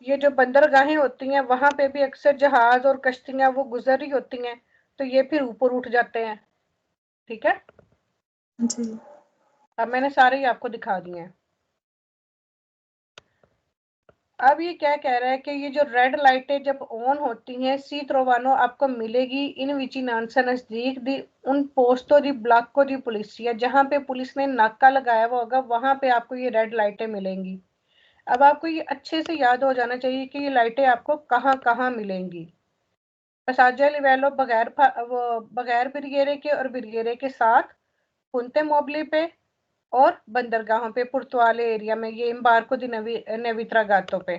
ये जो बंदरगाहें होती हैं वहां पे भी अक्सर जहाज और कश्तियां वो गुजर रही होती हैं, तो ये फिर ऊपर उठ जाते हैं। ठीक है, जी। अब मैंने सारे ही आपको दिखा दिए हैं। अब ये क्या कह रहा है कि ये जो रेड लाइटें जब ऑन होती हैं, सी त्रोवानो आपको मिलेगी इन विचिनांसा नजदीक दी उन पोस्टो दी ब्लॉको दी पुलिसिया, जहां पे पुलिस ने नाका लगाया हुआ होगा वहां पे आपको ये रेड लाइटें मिलेंगी। अब आपको ये अच्छे से याद हो जाना चाहिए कि ये लाइटें आपको कहाँ कहाँ मिलेंगी। पसाजा लिवेलो बगैर बिरगेरे के और बिरगेरे के साथ, पुंते मोबली पे, और बंदरगाहों पे पुर्तवाले एरिया में, ये इम्बार्को दी नेवित्रा गातो पे।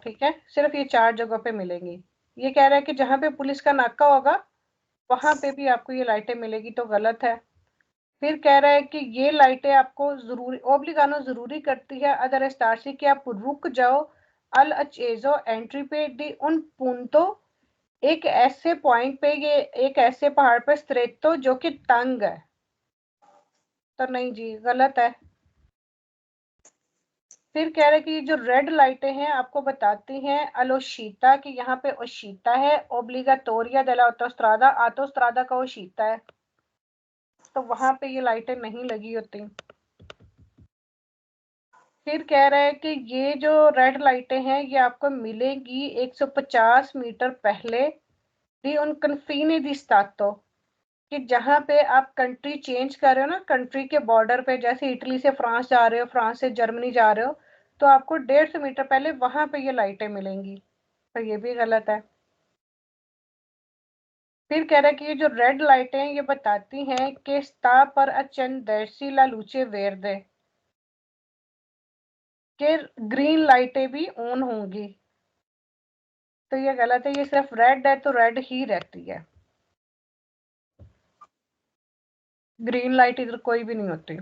ठीक है, सिर्फ ये 4 जगहों पे मिलेंगी। ये कह रहा है कि जहां पे पुलिस का नाका होगा वहां पे भी आपको ये लाइटें मिलेगी, तो गलत है। फिर कह रहा है कि ये लाइटें आपको जरूरी ओब्लिगानो जरूरी करती है अदर एस्टारसी कि आप रुक जाओ अल अचेजो एंट्री पे दी उन पुंतो, एक ऐसे पॉइंट पे, ये एक ऐसे पहाड़ पे स्त्रेतो जो कि तंग है। तो नहीं जी, गलत है। फिर कह रहे कि ये जो रेड लाइटें हैं आपको बताती हैं अलोशीता कि यहाँ पे ओशीता है, ओब्लिगाटोरिया डेला ऑटोस्ट्रादा, ऑटोस्ट्रादा का ओशीता है, तो वहां पे ये लाइटें नहीं लगी होती। फिर कह रहा है कि ये जो रेड लाइटें हैं ये आपको मिलेगी 150 मीटर पहले दी उन कन्फीने दी स्टातो, कि जहां पे आप कंट्री चेंज कर रहे हो ना, कंट्री के बॉर्डर पे, जैसे इटली से फ्रांस जा रहे हो, फ्रांस से जर्मनी जा रहे हो, तो आपको 150 मीटर पहले वहां पे ये लाइटें मिलेंगी, तो ये भी गलत है। फिर कह रहा है कि ये जो रेड लाइटें हैं ये बताती हैं कि स्ता पर अचंदर्सी ला लूचे वेरदे, कि ग्रीन लाइटें भी ऑन होंगी, तो ये गलत है। ये सिर्फ रेड है तो रेड ही रहती है, ग्रीन लाइट इधर कोई भी नहीं होती।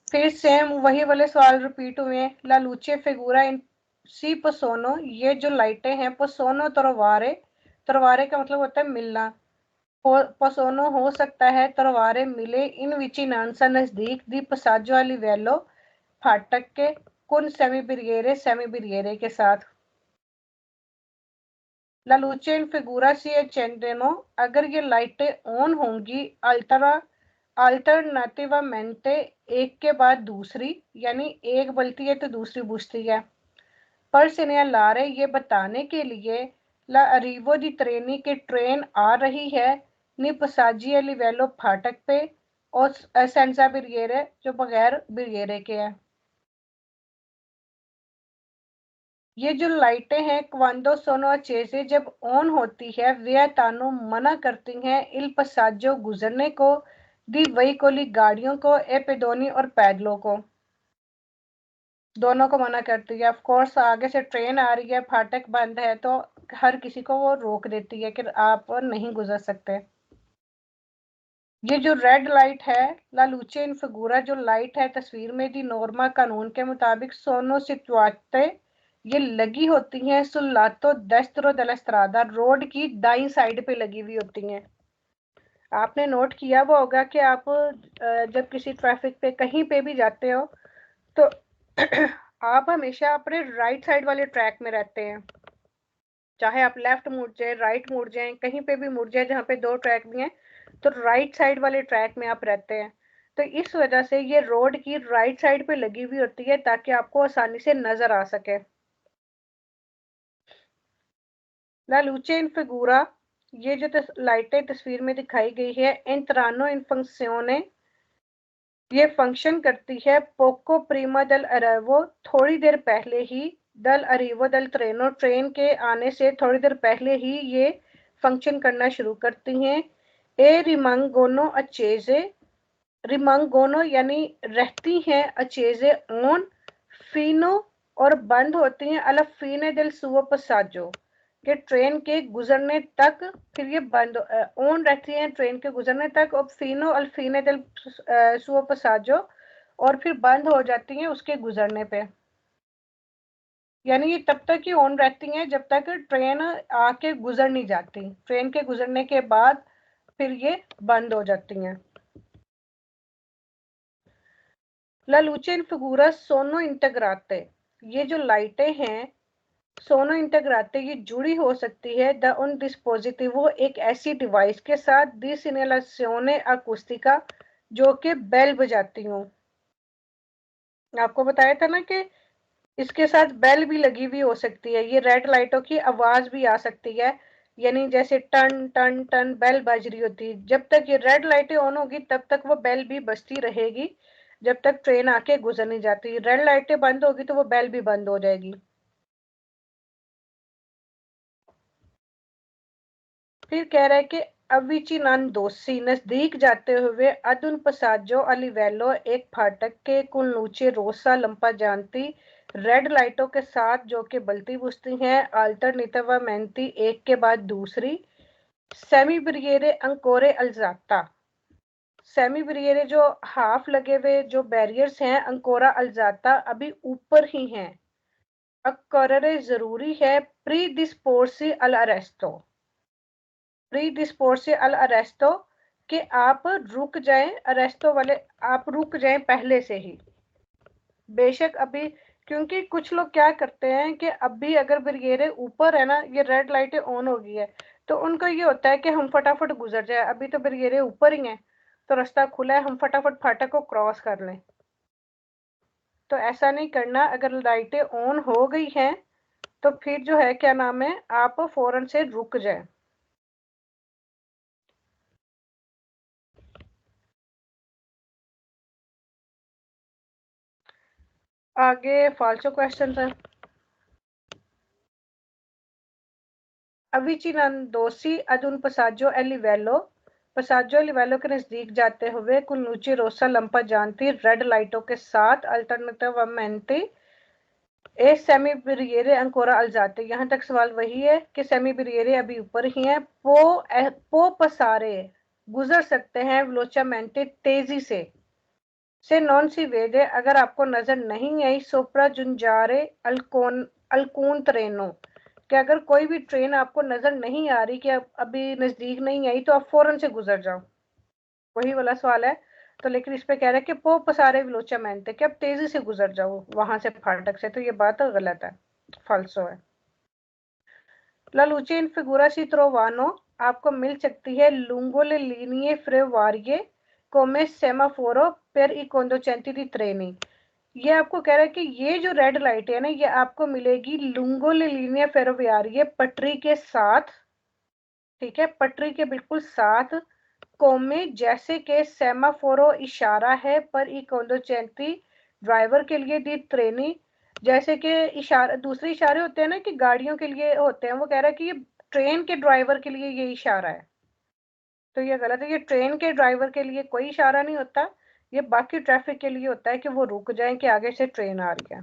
फिर सेम वही वाले सवाल रिपीट हुए। ला लूचे फिगूरा इन सी पसोनो, ये जो लाइटें हैं पसोनो तरवारे, तरवारे का मतलब होता है मिलना, पसोनो हो सकता है तरवारे मिले इन विचिनांसा नजदीक दी पसाजो वाली वेलो फाटक के, कुन सेमी बिरगेरे के साथ। ला लूचे इन फिगूरा सी एचेंडेनो, अगर ये लाइटें ऑन होंगी अल्टरनेटिवमेंटे, एक के बाद दूसरी, यानी एक बलती है तो दूसरी बुझती है। पर सिनेया ला रहे ये बताने के लिए ला अरीवो दी ट्रेनी की ट्रेन आ रही है नी पसाजी लिवेलो फाटक पे, और सेंसा बिरगेरे जो बगैर बिरगेरे के हैं। ये जो लाइटें हैं क्वांडो सोनो अचेसे जब ऑन होती है वे तानो मना करती हैं इल पसाजो गुजरने को दी वही कोली गाड़ियों को, ए पेदोनी और पैदलों को, दोनों को मना करती है। ऑफ कोर्स आगे से ट्रेन आ रही है, फाटक बंद है, तो हर किसी को वो रोक देती है कि आप नहीं गुजर सकते। ये जो रेड लाइट है ला लूचे इन फिगूरा जो लाइट है तस्वीर में दी नॉर्मा कानून के मुताबिक सोनो सिचुआते, ये लगी होती हैं सुल्लातो दस्तरो दलस्त्रादा, रोड की दाई साइड पे लगी हुई होती हैं। आपने नोट किया वो होगा कि आप जब किसी ट्रैफिक पे कहीं पे भी जाते हो तो आप हमेशा अपने राइट साइड वाले ट्रैक में रहते हैं, चाहे आप लेफ्ट मुड़ जाए राइट मुड़ जाए कहीं पे भी मुड़ जाए, जहाँ पे 2 ट्रैक भी हैं तो राइट साइड वाले ट्रैक में आप रहते हैं। तो इस वजह से ये रोड की राइट साइड पे लगी हुई होती है ताकि आपको आसानी से नजर आ सके। ला लूचे इन फिगूरा, ये जो लाइटें तस्वीर में दिखाई गई है इन तरानो इन फंक्शने, ये फंक्शन करती है पोको प्रीमा दल अरेवो, थोड़ी देर पहले ही, दल अरीवो दल ट्रेनो, ट्रेन के आने से थोड़ी देर पहले ही ये फंक्शन करना शुरू करती हैं। ए रिमंगोनो अचेजे, रिमंगोनो यानी रहती हैं, अचेजे ऑन, फीनो और बंद होती हैं अल फीने दिल सुओ पसाजो, कि ट्रेन के गुजरने तक, फिर ये बंद ऑन रहती हैं ट्रेन के गुजरने तक, और फीनो अल फीने दिल सुओ पसाजो, और फिर बंद हो जाती हैं उसके गुजरने पे। यानी ये तब तक ही ऑन रहती हैं जब तक ट्रेन आके गुजर नहीं जाती, ट्रेन के गुजरने के बाद फिर ये बंद हो जाती हैं। La luce in figura sono integrate, ये जो लाइटें हैं सोनो इंटेग्राते ये जुड़ी हो सकती है द उन डिस्पोजिटिवो एक ऐसी डिवाइस के साथ दी सिनेलासियोने अकुस्टिका जो कि बेल बजाती हूँ। आपको बताया था ना कि इसके साथ बेल भी लगी हुई हो सकती है, ये रेड लाइटों की आवाज भी आ सकती है, यानी जैसे टन टन टन बेल बज रही होती है। जब तक ये रेड लाइटें ऑन होगी तब तक वो बेल भी बजती रहेगी, जब तक ट्रेन आके गुजर नहीं जाती। रेड लाइटें बंद होगी तो वो बेल भी बंद हो जाएगी। फिर कह रहा है कि अविचिनांदोसी नजदीक जाते हुए अदुन पसाजो अलिवेलो एक फाटक के कुलनूचे रोसा लंपा जानती रेड लाइटों के साथ जो कि बलती बुझती हैं अल्टरनेटिवमेंटी एक के बाद दूसरी सेमी ब्रियरे अंकोरे अल्जाता, सेमी ब्रियरे जो हाफ लगे हुए जो बैरियर्स हैं अंकोरा अल्जाता अभी ऊपर ही हैं। अक्कररे जरूरी है प्री डिस्पोर्सी अल अरेस्टो, प्री डिस्पोर्सी अल अरेस्टो कि आप रुक जाएं, अरेस्टो वाले आप रुक जाएं पहले से ही। बेशक अभी क्योंकि कुछ लोग क्या करते हैं कि अभी अगर बरियरे ऊपर है ना, ये रेड लाइटें ऑन हो गई है तो उनको ये होता है कि हम फटाफट गुजर जाए, अभी तो बरियरे ऊपर ही हैं तो रास्ता खुला है, हम फटाफट फाटक को क्रॉस कर लें। तो ऐसा नहीं करना, अगर लाइटें ऑन हो गई हैं तो फिर जो है क्या नाम है आप फौरन से रुक जाए। आगे फाल्सो क्वेश्चन है। अविचिनांदोसी अदुन पसाजो एलिवेलो, पसाजो एलिवेलो के नजदीक जाते हुए कुलनूची रोसा लंपा जानती रेड लाइटों के साथ अल्टरनेटिवमेंटी ए सेमी बिरियरे अंकोरा अल्जाते। यहाँ तक सवाल वही है कि सेमी बिरियरे अभी ऊपर ही है, पो पसारे गुजर सकते हैं वेलोचामेंटे तेजी से नॉन सी वेदे अगर आपको नजर नहीं आई सोप्रा जुंजारे अल्कून ट्रेनो, कि अगर कोई भी ट्रेन आपको नजर नहीं आ रही कि अभी नजदीक नहीं आई तो आप फौरन से गुजर जाओ, वही वाला सवाल है। तो लेकिन इस पे कह रहा है कि पो पसारे वेलोचामेंटे कि अब तेजी से गुजर जाओ वहां से फाटक से, तो ये बात गलत है, फाल्सो है। La luce in figura si trovano आपको मिल सकती है lungo le linee frevarie come semaforo per i conducenti di treni, ये आपको कह रहा है कि ये जो रेड लाइट है ना ये आपको मिलेगी लुंगो ले लिनिया फेरोवियारी पटरी के साथ, ठीक है, पटरी के बिल्कुल साथ, कोमे जैसे के सेमाफोरो इशारा है पर ई conducenti ड्राइवर के लिए दी ट्रेनी, जैसे कि इशारा दूसरे इशारे होते हैं ना कि गाड़ियों के लिए होते हैं, वो कह रहा है कि ये ट्रेन के ड्राइवर के लिए ये इशारा है, तो ये गलत है। ये ट्रेन के ड्राइवर के लिए कोई इशारा नहीं होता, ये बाकी ट्रैफिक के लिए होता है कि वो रुक जाएं कि आगे से ट्रेन आ रही है।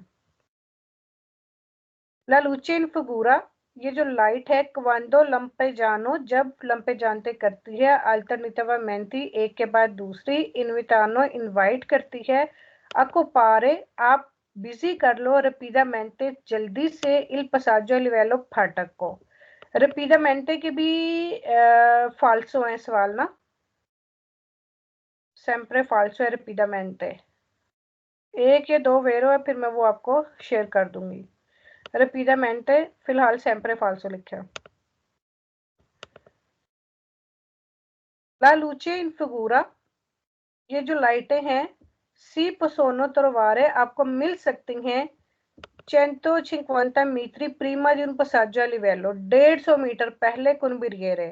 ला लुचे इन फिगूरा, ये जो लाइट है क्वांडो लंपे जानो जब लंपे जानते करती है अल्टरनेटिवमेंटी एक के बाद दूसरी इनविटानो इनवाइट करती है अकोपारे आप बिजी कर लो रेपिडामेंटे जल्दी से इल पसाजो लिवेलो फाटक को। रेपिडामेंटे के भी फाल्सो है सवाल ना, सेम्प्रे फाल्सो है रेपिडामेंटे, एक या दो वेरो है फिर मैं वो आपको शेयर कर दूंगी। रेपिडामेंटे फिलहाल सेम्प्रे फाल्सो लिखा। ला लूचे इन फिगूरा, ये जो लाइटें हैं सी पसोनो तरवारे आपको मिल सकती हैं 150 मीटर प्रीमा di un passaggio a livello 150 metre पहले कुनबिरियरे।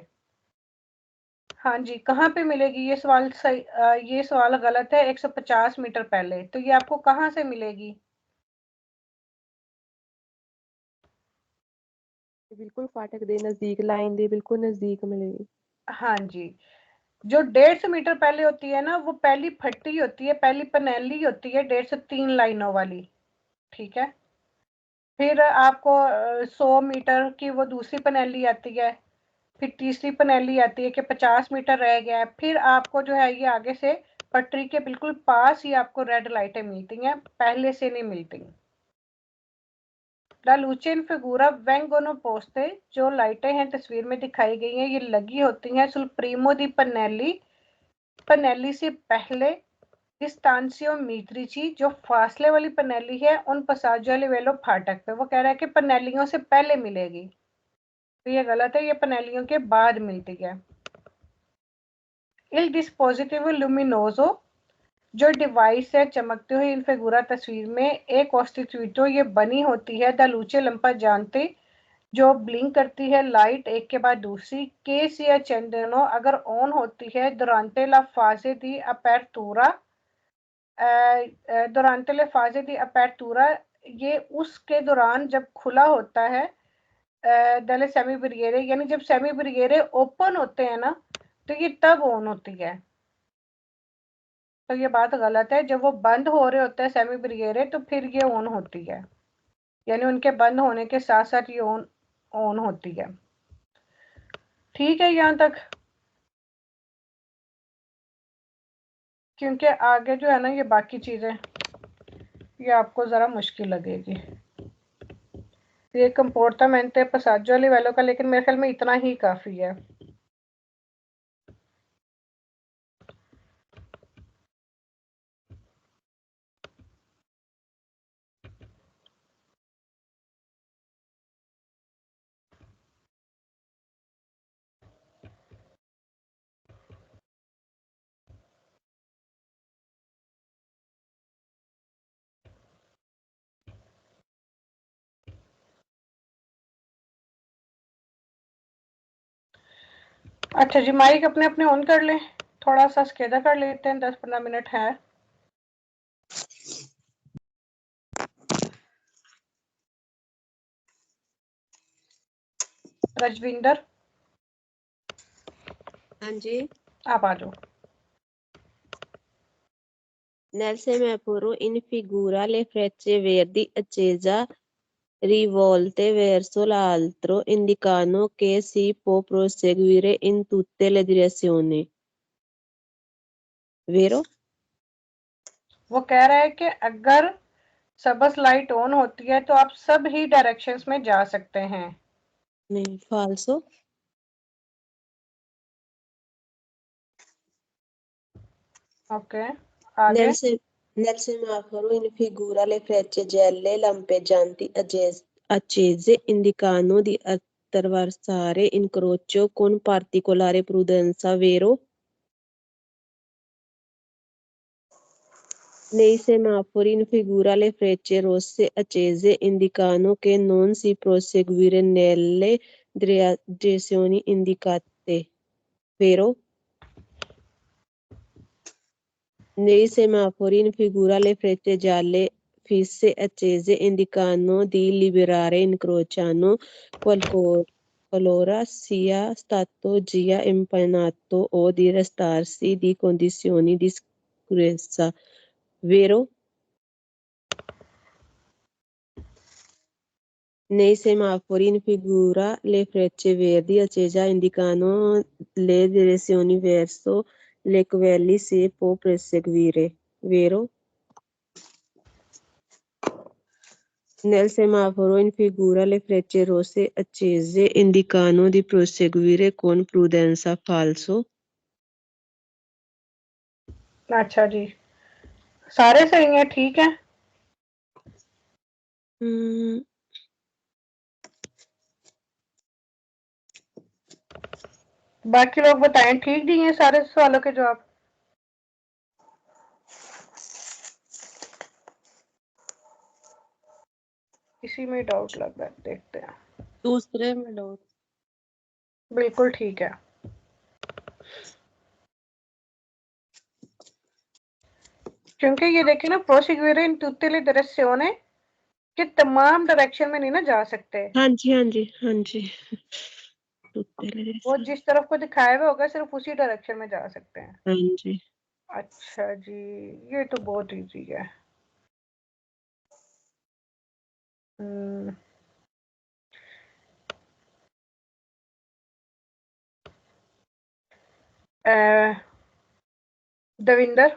हाँ जी, कहाँ पे मिलेगी ये सवाल सही, ये सवाल गलत है, 150 मीटर पहले, तो ये आपको कहाँ से मिलेगी? बिल्कुल फाटक दे नजदीक लाइन दे बिल्कुल नजदीक मिलेगी। हाँ जी, जो 150 मीटर पहले होती है ना वो पहली फट्टी होती है, पहली पनेली होती है 150-3 लाइनों वाली, ठीक है। फिर आपको 100 मीटर की वो दूसरी पनेली आती है, फिर तीसरी पनेली आती है कि 50 मीटर रह गया है, फिर आपको जो है ये आगे से पटरी के बिल्कुल पास ही आपको रेड लाइटें मिलती हैं, पहले से नहीं मिलती। ला लूचे इन फिगूरा वेंगोनो पोस्टे, जो लाइटें हैं तस्वीर में दिखाई गई हैं ये लगी होती हैं सुल प्रीमो दी पनेली, पनेली से पहले डिस्टेंसियो मीट्रिची, जो फासले वाली पनेली है उन पसाggio a livello फाटक पे, वो कह रहा है कि पनेलियों से पहले मिलेगी, तो ये गलत है, ये पनेलियों के बाद मिलती है। इल डिस्पोजिटिव लुमिनोजो, जो डिवाइस है चमकते हुए इन फिगूरा तस्वीर में, एक कॉन्स्टिट्यूटो, ये बनी होती है द लूचे लंपा जानते, जो ब्लिंक करती है लाइट एक के बाद दूसरी, केस या चेंडनो, अगर ऑन होती है दुरांते ला फाजे दी अपर्तूरा, दुरांते ले फाजे दी अपर्तूरा, ये उसके दौरान जब खुला होता है, दले सेमी ब्रिगेरे, यानी जब सेमी ब्रिगेरे ओपन होते हैं ना, तो ये तब ऑन होती है, तो ये बात गलत है। जब वो बंद हो रहे होते हैं सेमी ब्रिगेरे, तो फिर ये ऑन होती है, यानी उनके बंद होने के साथ साथ ये ऑन होती है। ठीक है यहाँ तक, क्योंकि आगे जो है ना ये बाकी चीजें ये आपको जरा मुश्किल लगेगी। ये कंपोर्टामेंट है पसाggio a livello का, लेकिन मेरे ख्याल में इतना ही काफी है। अच्छा जी, माइक अपने अपने ऑन कर लें, थोड़ा सा स्केदा कर लेते हैं, 10-15 मिनट है। रजविंदर, हाँ जी। आप आ जाओ। Nel semaforo in figura le frecce verdi accesa rivolte verso l'alto indicano che si può proseguire in tutte le direzioni. Vero? वो कह रहा है कि अगर सबस लाइट ऑन होती है तो आप सब ही डायरेक्शंस में जा सकते हैं। नहीं, falso. ओके, आगे। Nel semaforo in figura le frecce gialle lampeggianti accese indicano di attraversare incrocio con particolare prudenza, vero? Nei semafori in figura le frecce rosse accese indicano che non si proseguire nelle direzioni indicate, vero? Nei semafori in figura le frecce gialle fisse accese indicano di liberare incrociano qualora sia stato già impegnato o di restarsi di condizioni di sicurezza, vero? Nei semafori in figura le frecce verdi accese indicano le direzioni verso le quali si può proseguire, vero? Nel semaforo in figura le frecce rosse accese indicano di proseguire con prudenza, falso? अच्छा जी, सारे सही हैं, ठीक है। बाकी लोग बताएं, ठीक दिए हैं सारे सवालों के जवाब? इसी में डाउट लग रहा है, देखते हैं। दूसरे में डाउट। बिल्कुल ठीक है। क्योंकि ये देखिए ना, प्रोसीक्यूटर इन tutte le direzioni, कि तमाम डायरेक्शन में नहीं ना जा सकते। हाँ जी, हाँ जी, हाँ जी। वो जिस तरफ को दिखाया हुआ होगा सिर्फ उसी डायरेक्शन में जा सकते हैं। हाँ जी। अच्छा जी, ये तो बहुत इजी है। Davinder,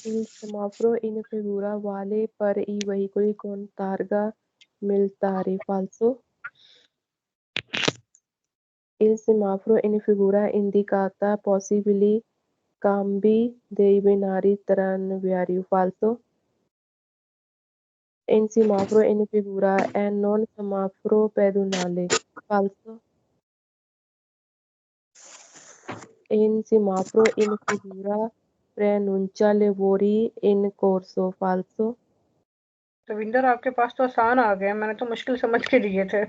Il semaforo in figura vale per i veicoli con targa militare, falso? Il semaforo in figura indicata possibili Cambi dei binari tranviari falso. In semaforo in figura e non semaforo pedonale falso. In semaforo in figura preannuncia lavori in corso falso. Ravinder, आपके पास तो आसान आ गए, मैंने तो मुश्किल समझ के दिए थे।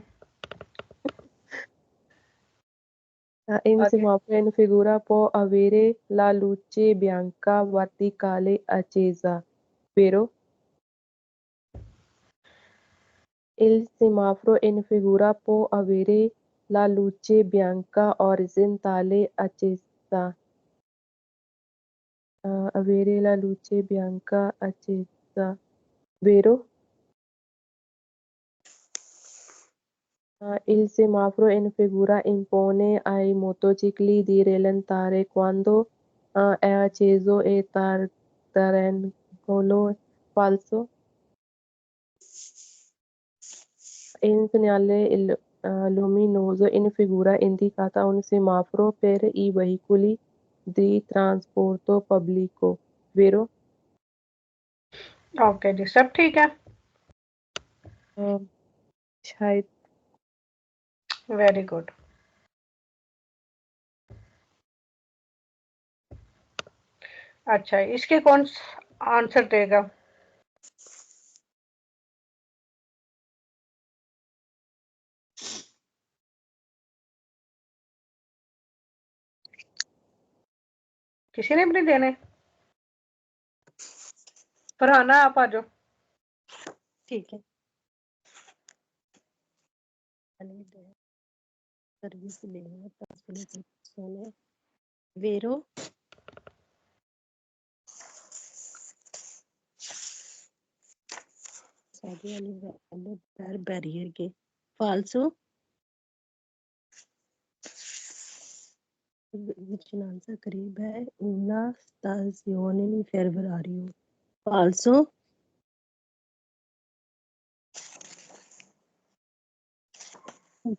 In आगे। semaforo in figura può avere la luce bianca verticale accesa, vero? Il semaforo in figura può avere la luce bianca orizzontale accesa. Avere la luce bianca accesa, vero? Il semaforo in figura impone ai motocicli di rallentare quando è acceso e triangolo falso. Il segnale luminoso in figura indica un semaforo per i veicoli di trasporto pubblico, vero? Okay जी, सब ठीक है। शायद। Very good. अच्छा, इसके कौन answer देगा? किसी ने भी नहीं देने? फरहाना, आप आ जाओ। ठीक है। सर्विस लेना वेरो बैरियर के फाल्सो विcinanza करीब है una stazione in ferroviario falso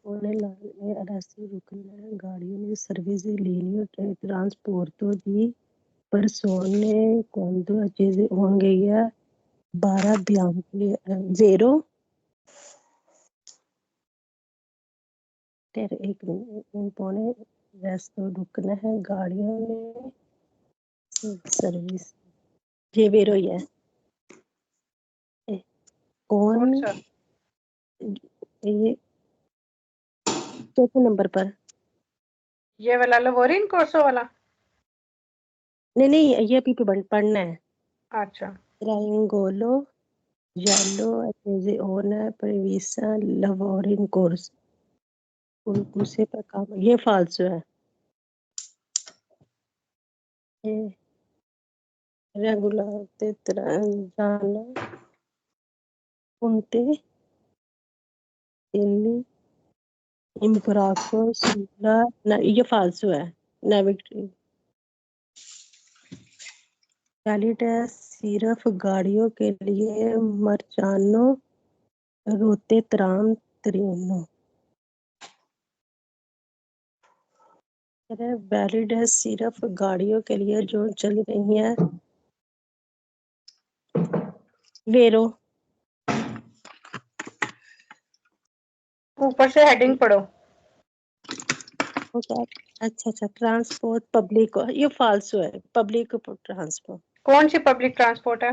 Pone adesso rucare gaడిयों di servizi linee trasporto di persone quando accese होंगे या 12 bianchi zero तेरे एक पौने रेस्तो रुकना है गाड़ियों में सर्विस ये वेरो ही है कौन कौन सा? ये चौथे नंबर पर ये वाला लवोरी इन कोर्सो वाला? नहीं ये अभी पढ़ना है। अच्छा। Triangolo giallo accese ona prevista lavori in corso उसे पर काम ये फालतू है ये रेगुलर ते जाना punte il imbracco sulla ये फालतू है नेविगेटिव वैलिड है सिर्फ गाड़ियों के लिए मर्चानो रोते त्राम त्रिनो वैलिड है सिर्फ गाड़ियों के लिए जो चल रही है वेरो ऊपर से हेडिंग पढ़ो। अच्छा ट्रांसपोर्ट पब्लिक ये फालतू है पब्लिक ट्रांसपोर्ट कौन सी पब्लिक ट्रांसपोर्ट है?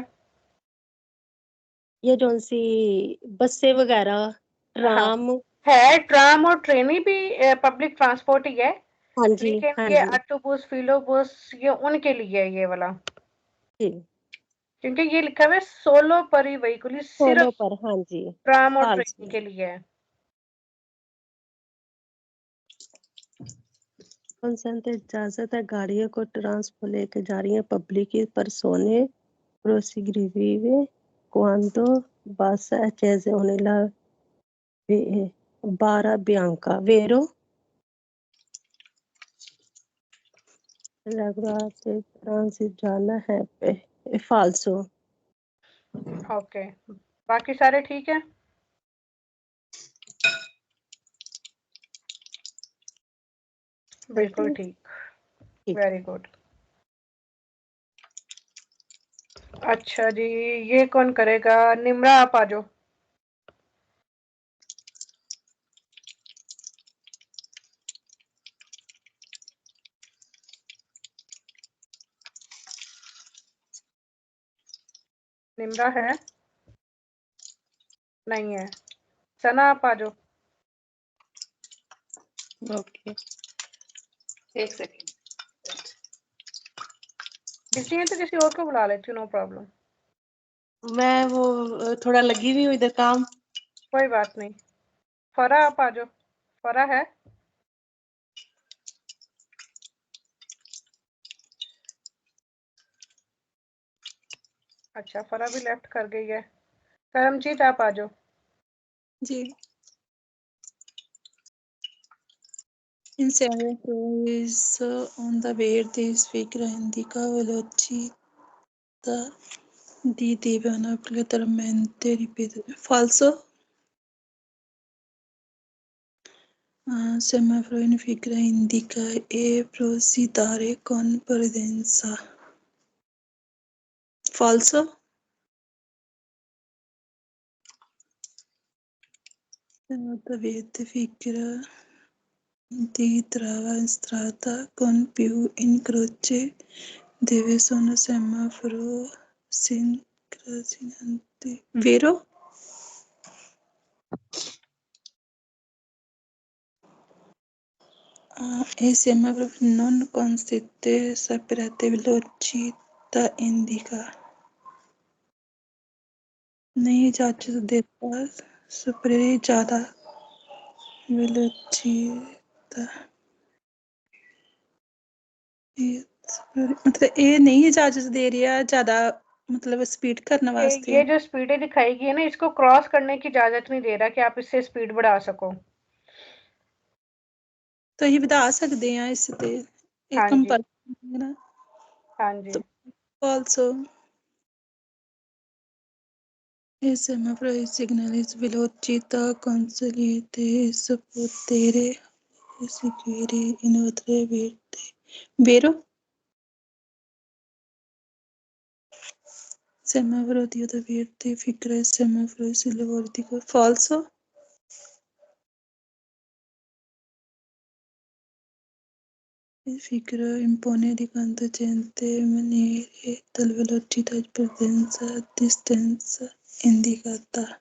ये जो सी बसें वगैरह ट्राम है, ट्राम और ट्रेन भी पब्लिक ट्रांसपोर्ट ही है। हाँ जी लेकिन हाँ ये जी ऑटोबस, फिलोबस, ये उनके लिए है ये वाला, जी क्योंकि ये लिखा हुआ है सोलो परी व्हीकल, सोलो सिर्फ पर हाँ जी ट्राम और फालतू ट्रेन के लिए है। कंसेंट इजाजत है गाड़ियों को ट्रांसपोर्ट लेके जा रही है public persone proseguire quando bassa accese nella bara bianca vero regolate transit जाना है फालसो ओके, बाकी सारे ठीक है? बिल्कुल ठीक। Very good. अच्छा जी, ये कौन करेगा? निम्रा, आप आ जाओ। निम्रा है? नहीं है। सना, आप आ जाओ। ओके, एक सेकेंड। बिजी हैं तो किसी और को बुला लेती हूँ, नो प्रॉब्लम। मैं वो थोड़ा लगी हुई हूँ इधर काम। कोई बात नहीं। फरा, आप आ जाओ। फरा है? अच्छा, फरा भी लेफ्ट कर गई है। करमजीत, आप आ जाओ। जी। In several is on the way they speak Indica velocità di devono completamente ripetere. Falso. Semaforo in figura indica e prosidare con prudenza. Falso. Avete figura di trava in strada con più incroci deve sono semaforo sincrosinanti. Vero? E semaforo non consiste separate velocità indica. नहीं charges देता spray ज़्यादा velocità मतलब ये नहीं charges दे रही है ज़्यादा मतलब स्पीड करने वास्ते। ये जो स्पीडें दिखाई गई है ना, इसको क्रॉस करने की इजाजत नहीं दे रहा कि आप इससे स्पीड बढ़ा सको। तो ये बता सकते हैं इससे एक हाँ जी, कंपल्सन ना। हाँ जी। तो also il semaforo segnala velocità consigliate e potere seguire inoltre verde. Vero? Semaforo di verde figura il semaforo sulle vortico. Falso? Il figura impone di contingente maniere dalla velocità di partenza a distanza indicata.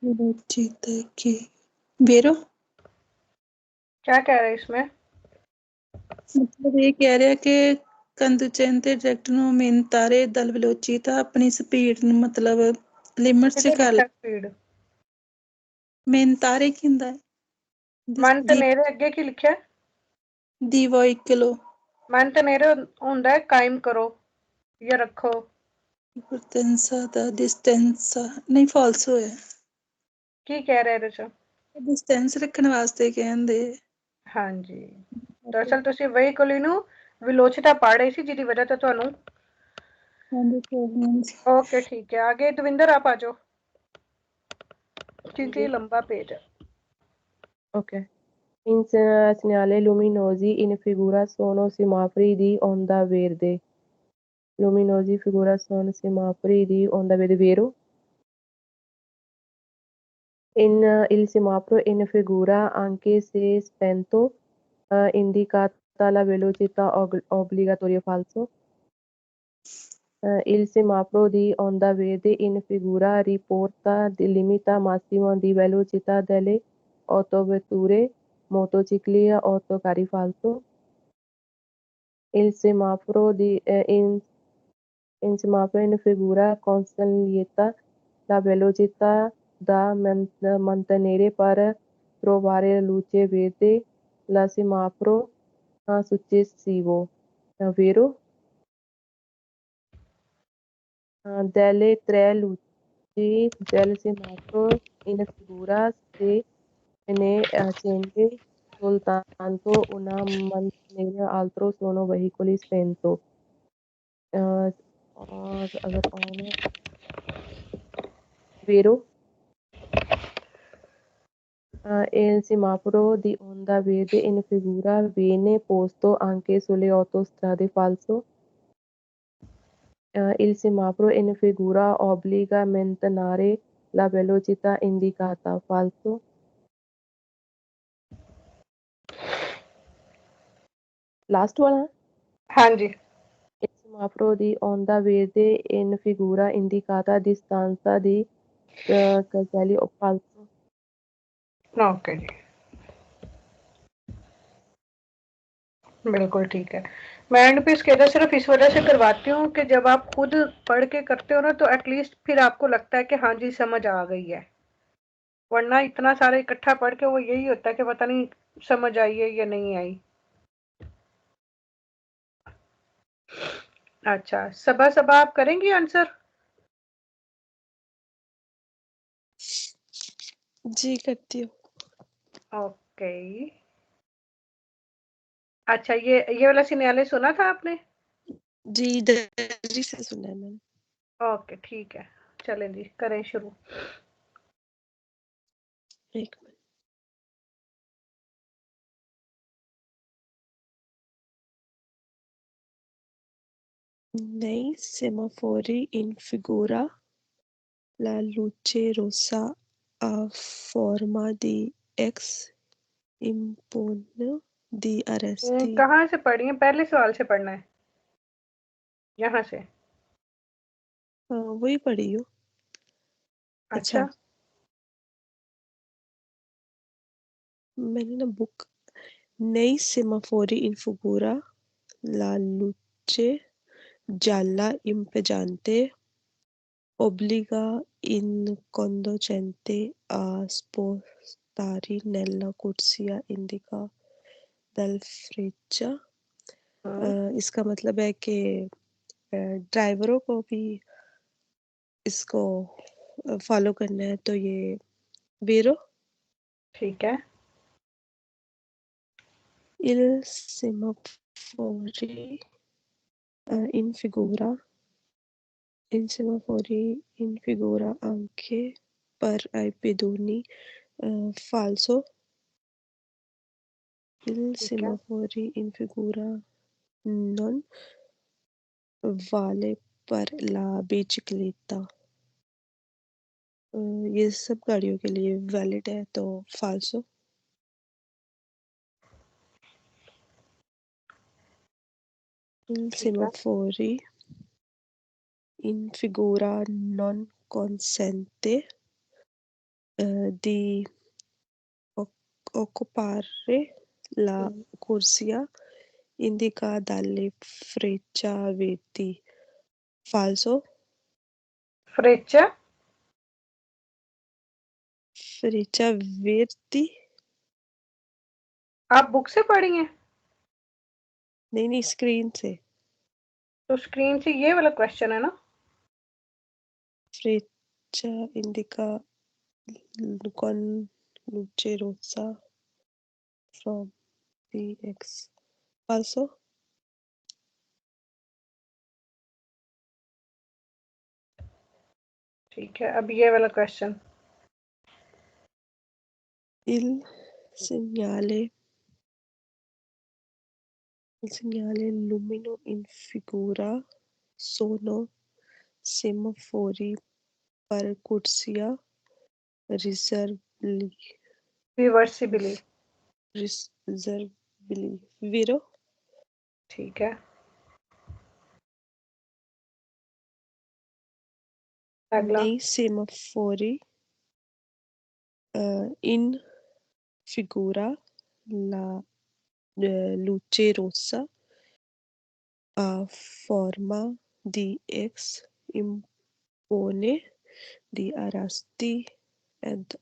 velocità che vero? क्या कह रहे हैं इसमें? मतलब ये कह रहा है कि कंदुचेंते डायरेक्ट ਨੂੰ ਮਿੰਤਾਰੇ ਦਲ velocità ਆਪਣੀ ਸਪੀਡ ਨੂੰ ਮਤਲਬ ਲਿਮਿਟ ਚ किधर ਕਰ लिखा स्पीड? ਮਿੰਤਾਰੇ ਕੀ ਹੁੰਦਾ ਹੈ मन तनेरे अगे की लिखा? ਦੀ ਵਹੀਕਲੋ मन तनेरे ਹੁੰਦਾ है कायम करो या रखो। partenza da distanza ਨਹੀਂ ਫਾਲਸ ਹੋਇਆ की कह रहे ਇਹਦੇ ਚ? डिस्टेंस ਰੱਖਣ ਵਾਸਤੇ ਕਹਿੰਦੇ। हाँ जी, दरअसल ਤੁਸੀਂ ਵਹੀਕਲ ਨੂੰ ਵਿਲੋਚਿਤਾ ਪੜ ਰਹੀ ਸੀ ਜਿਹਦੀ ਵਜ੍ਹਾ ਤੋਂ ਤੁਹਾਨੂੰ। ओके ठीक है, आगे दविंदर आप आ जाओ क्योंकि ये लंबा पेज है। Ok. In segnale luminosi in figura sono semafori di onda verde. Luminosi figura sono semafori di onda verde, vero? Il semaforo in figura, anche se spento, indicata la velocità obbligatoria, falso. Il semaforo di onda verde in figura riporta il limite massimo di velocità delle autovetture, motocicli e autocarri, falso. Il semaforo in semaforo in figura consiglia la velocità da mantenere per trovare la luce verde, la semaforo successivo, vero? Delle tre luci del semaforo in figura se ne accende soltanto una, mentre l'altro sono veicoli spento. और अगर on है, vero? Il semaforo di onda verde in figura viene posto anche sulle autostrade falso. Il semaforo in figura obbliga a mantenere la velocità indicata falso. Last one. हाँ जी, Il semaforo di onda verde in figura indicata distanza di caselli o falso. Okay जी, बिल्कुल ठीक है। मैं and पे इसके इधर सिर्फ इस वजह से करवाती हूँ कि जब आप खुद पढ़ के करते हो ना तो एटलीस्ट फिर आपको लगता है कि हाँ जी समझ आ गई है, वरना इतना सारा इकट्ठा पढ़ के वो यही होता है कि पता नहीं समझ आई है या नहीं आई। अच्छा, सबा सबा आप करेंगी आंसर? जी करती हूँ। ओके, अच्छा ये वाला सिनेरियो सुना था आपने? जी दर्जी से सुना है मैंने। ओके ठीक है, चलें जी करें शुरू। एक minute. Nei semafori in figura la luce rossa a forma di X impone di arresti. कहाँ से पढ़ी है? पहले सवाल से पढ़ना है, यहाँ से। हाँ वही पढ़ी हूँ। अच्छा अच्छा, मैंने ना book Nei semafori in figura la luce gialla impeggiante obbliga il conducente a spostarsi nella corsia indica dal freccia। इसका मतलब है कि ड्राइवरों को भी इसको फॉलो करना है तो ये वेरो ठीक है। il semafori in figura il semafori in figura anche per ai pedoni falso il ठीक है, semafori in figura non vale per la bicicletta। ये सब गाड़ियों के लिए वैलिड है तो फाल्सो। Il ठीक है, semafori in figura non consente di occupare la corsia indica dalle freccia verdi falso। फ्रेचा। freccia verdi आप बुक से पढ़ी हैं? नहीं स्क्रीन से। तो स्क्रीन से ये वाला क्वेश्चन है ना? freccia indica con luce rossa from px falso। ठीक है, अब ये वाला question. il segnale lumino in figura sono semafori per corsia reversibly. riservabili vero। ठीक है, अगला। nei semafori in figura la luce rossa a forma di X impone di arresti ed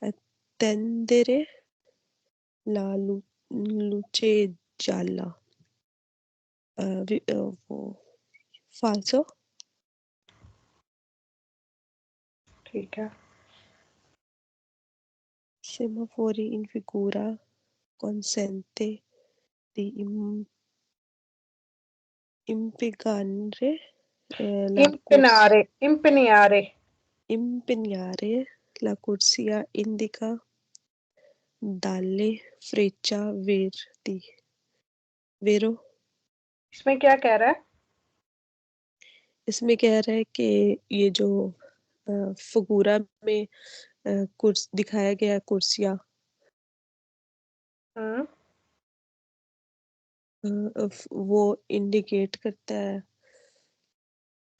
attendere la luce gialla। वो falso। ठीक है, semafori in figura consente di impiegare la corsia इम्पिनारे, इम्पिनियारे। impegnare la corsia indica dalle freccia verdi, vero? इसमें क्या कह रहा है? इसमें कह रहा है कि ये जो फगूरा में कुर्स दिखाया गया है कुर्सियाँ हम्म, वो इंडिकेट करता है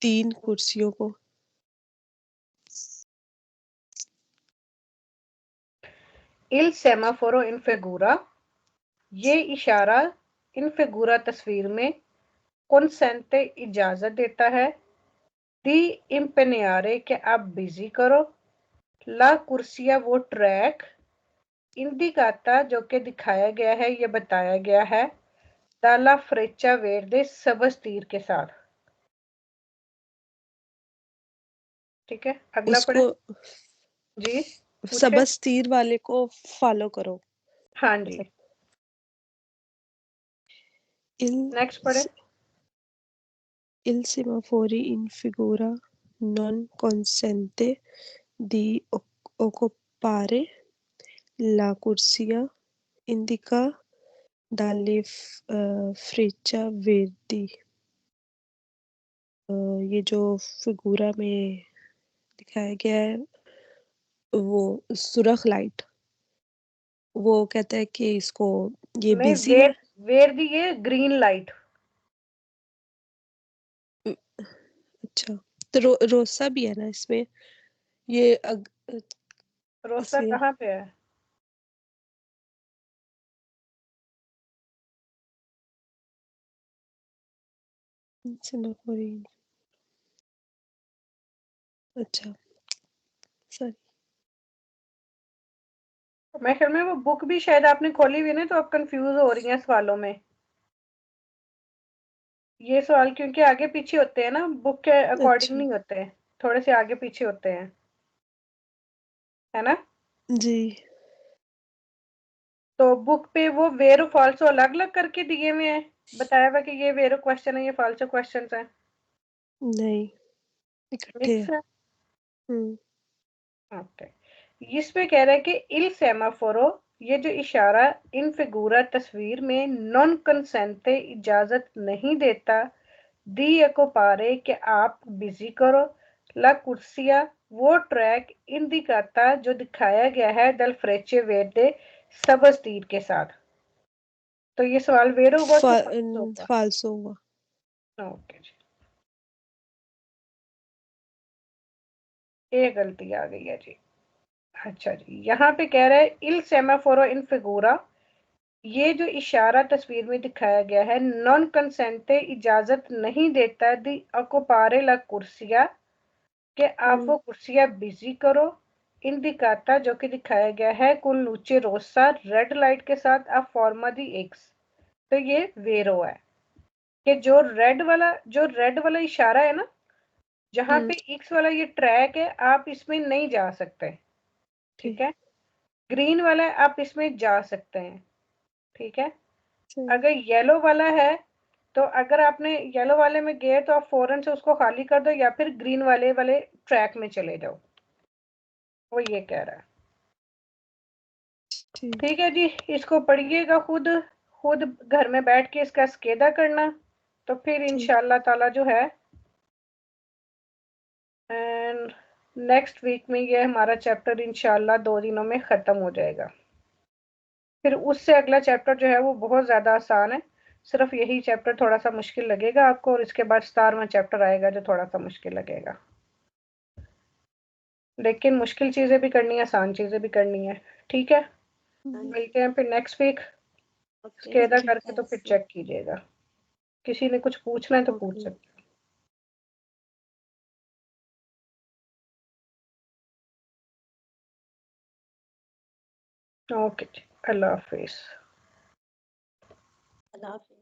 3 कुर्सियों को। Il semaforo in figura, ये इशारा इन फिगूरा तस्वीर में consente इजाजत देता है। दी impegnare के आप बिजी करो। ला कुर्सिया वो ट्रैक। इंडिकाता जो कि दिखाया गया है, ये बताया गया है। दाला फ्रेचा वेरदे सबस तीर के साथ। ठीक है, अगला पढ़े उसको जी, पूछे। सबस तीर वाले को फॉलो करो। हाँ जी, मतलब il नेक्स्ट पढ़े। il semafori in figura non consente di occupare la corsia indica dalle freccia verdi। ये जो फिगूरा में दिखाया गया है वो सुरख लाइट, वो कहता है कि इसको ये नहीं, बिजी है। वेर दी ये ग्रीन लाइट। अच्छा, तो रोसा भी है ना इसमें ये रोस्ता इसलिए कहाँ पे है? सेमाफोरी। अच्छा, सॉरी। मैं ख्याल में वो बुक भी शायद आपने खोली हुई है ना, तो आप कंफ्यूज हो रही हैं सवालों में। ये सवाल क्योंकि आगे पीछे होते हैं ना, बुक के अकॉर्डिंग अच्छा नहीं होते हैं, थोड़े से आगे पीछे होते हैं, है ना। जी, तो बुक पे वो वेरो फाल्सो अलग अलग करके दिए हुए हैं, बताया हुआ कि ये वेरो क्वेश्चन है, ये फाल्सो क्वेश्चन है, नहीं इकट्ठे मिक्स है। है। हम्म, ओके, इसमें कह रहा है कि इल सेमाफोरो, ये जो इशारा इन फिगूरा तस्वीर में नॉन कंसेंटे इजाजत नहीं देता। दी एकोपारे के आप बिजी करो। ला कुर्सिया वो ट्रैक इंडिकाता जो दिखाया गया है दल फ्रेचे वेदे सबस तीर के साथ। तो ये सवाल वेर होगा कि फाल्स होगा? फाल्सो हुआ। ओके जी, ये गलती आ गई है जी। अच्छा जी, यहाँ पे कह रहा है इल सेमाफोरो इन फिगूरा, ये जो इशारा तस्वीर में दिखाया गया है नॉन कंसेंटे इजाजत नहीं देता दी अकोपारे ला कुर्सिया कि आप वो कुर्सियां बिजी करो। इंडिकाता जो कि दिखाया गया है कुल लूचे रोसा रेड लाइट के साथ आप फॉर्मा दी एक्स। तो ये वेरो है कि जो रेड वाला इशारा है ना, जहां पे एक्स वाला ये ट्रैक है, आप इसमें नहीं जा सकते। ठीक है, ग्रीन वाला है, आप इसमें जा सकते हैं। ठीक है, अगर येलो वाला है, तो अगर आपने येलो वाले में गए तो आप फौरन से उसको खाली कर दो, या फिर ग्रीन वाले वाले ट्रैक में चले जाओ। वो ये कह रहा है। ठीक है जी, इसको पढ़िएगा खुद खुद घर में बैठ के इसका स्केदा करना। तो फिर इंशाल्लाह ताला जो है नेक्स्ट वीक में ये हमारा चैप्टर इंशाल्लाह 2 दिनों में ख़त्म हो जाएगा। फिर उससे अगला चैप्टर जो है वो बहुत ज़्यादा आसान है, सिर्फ यही चैप्टर थोड़ा सा मुश्किल लगेगा आपको, और इसके बाद 17वां चैप्टर आएगा जो थोड़ा सा मुश्किल लगेगा। लेकिन मुश्किल चीज़ें भी करनी है, आसान चीज़ें भी करनी है। ठीक है, मिलते हैं फिर नेक्स्ट वीक। स्केदा करके तो फिर चेक कीजिएगा। किसी ने कुछ पूछना है तो पूछ सकते हैं। ओके जी, अल्लाह हाफिज़। अल्लाह हाफिज़।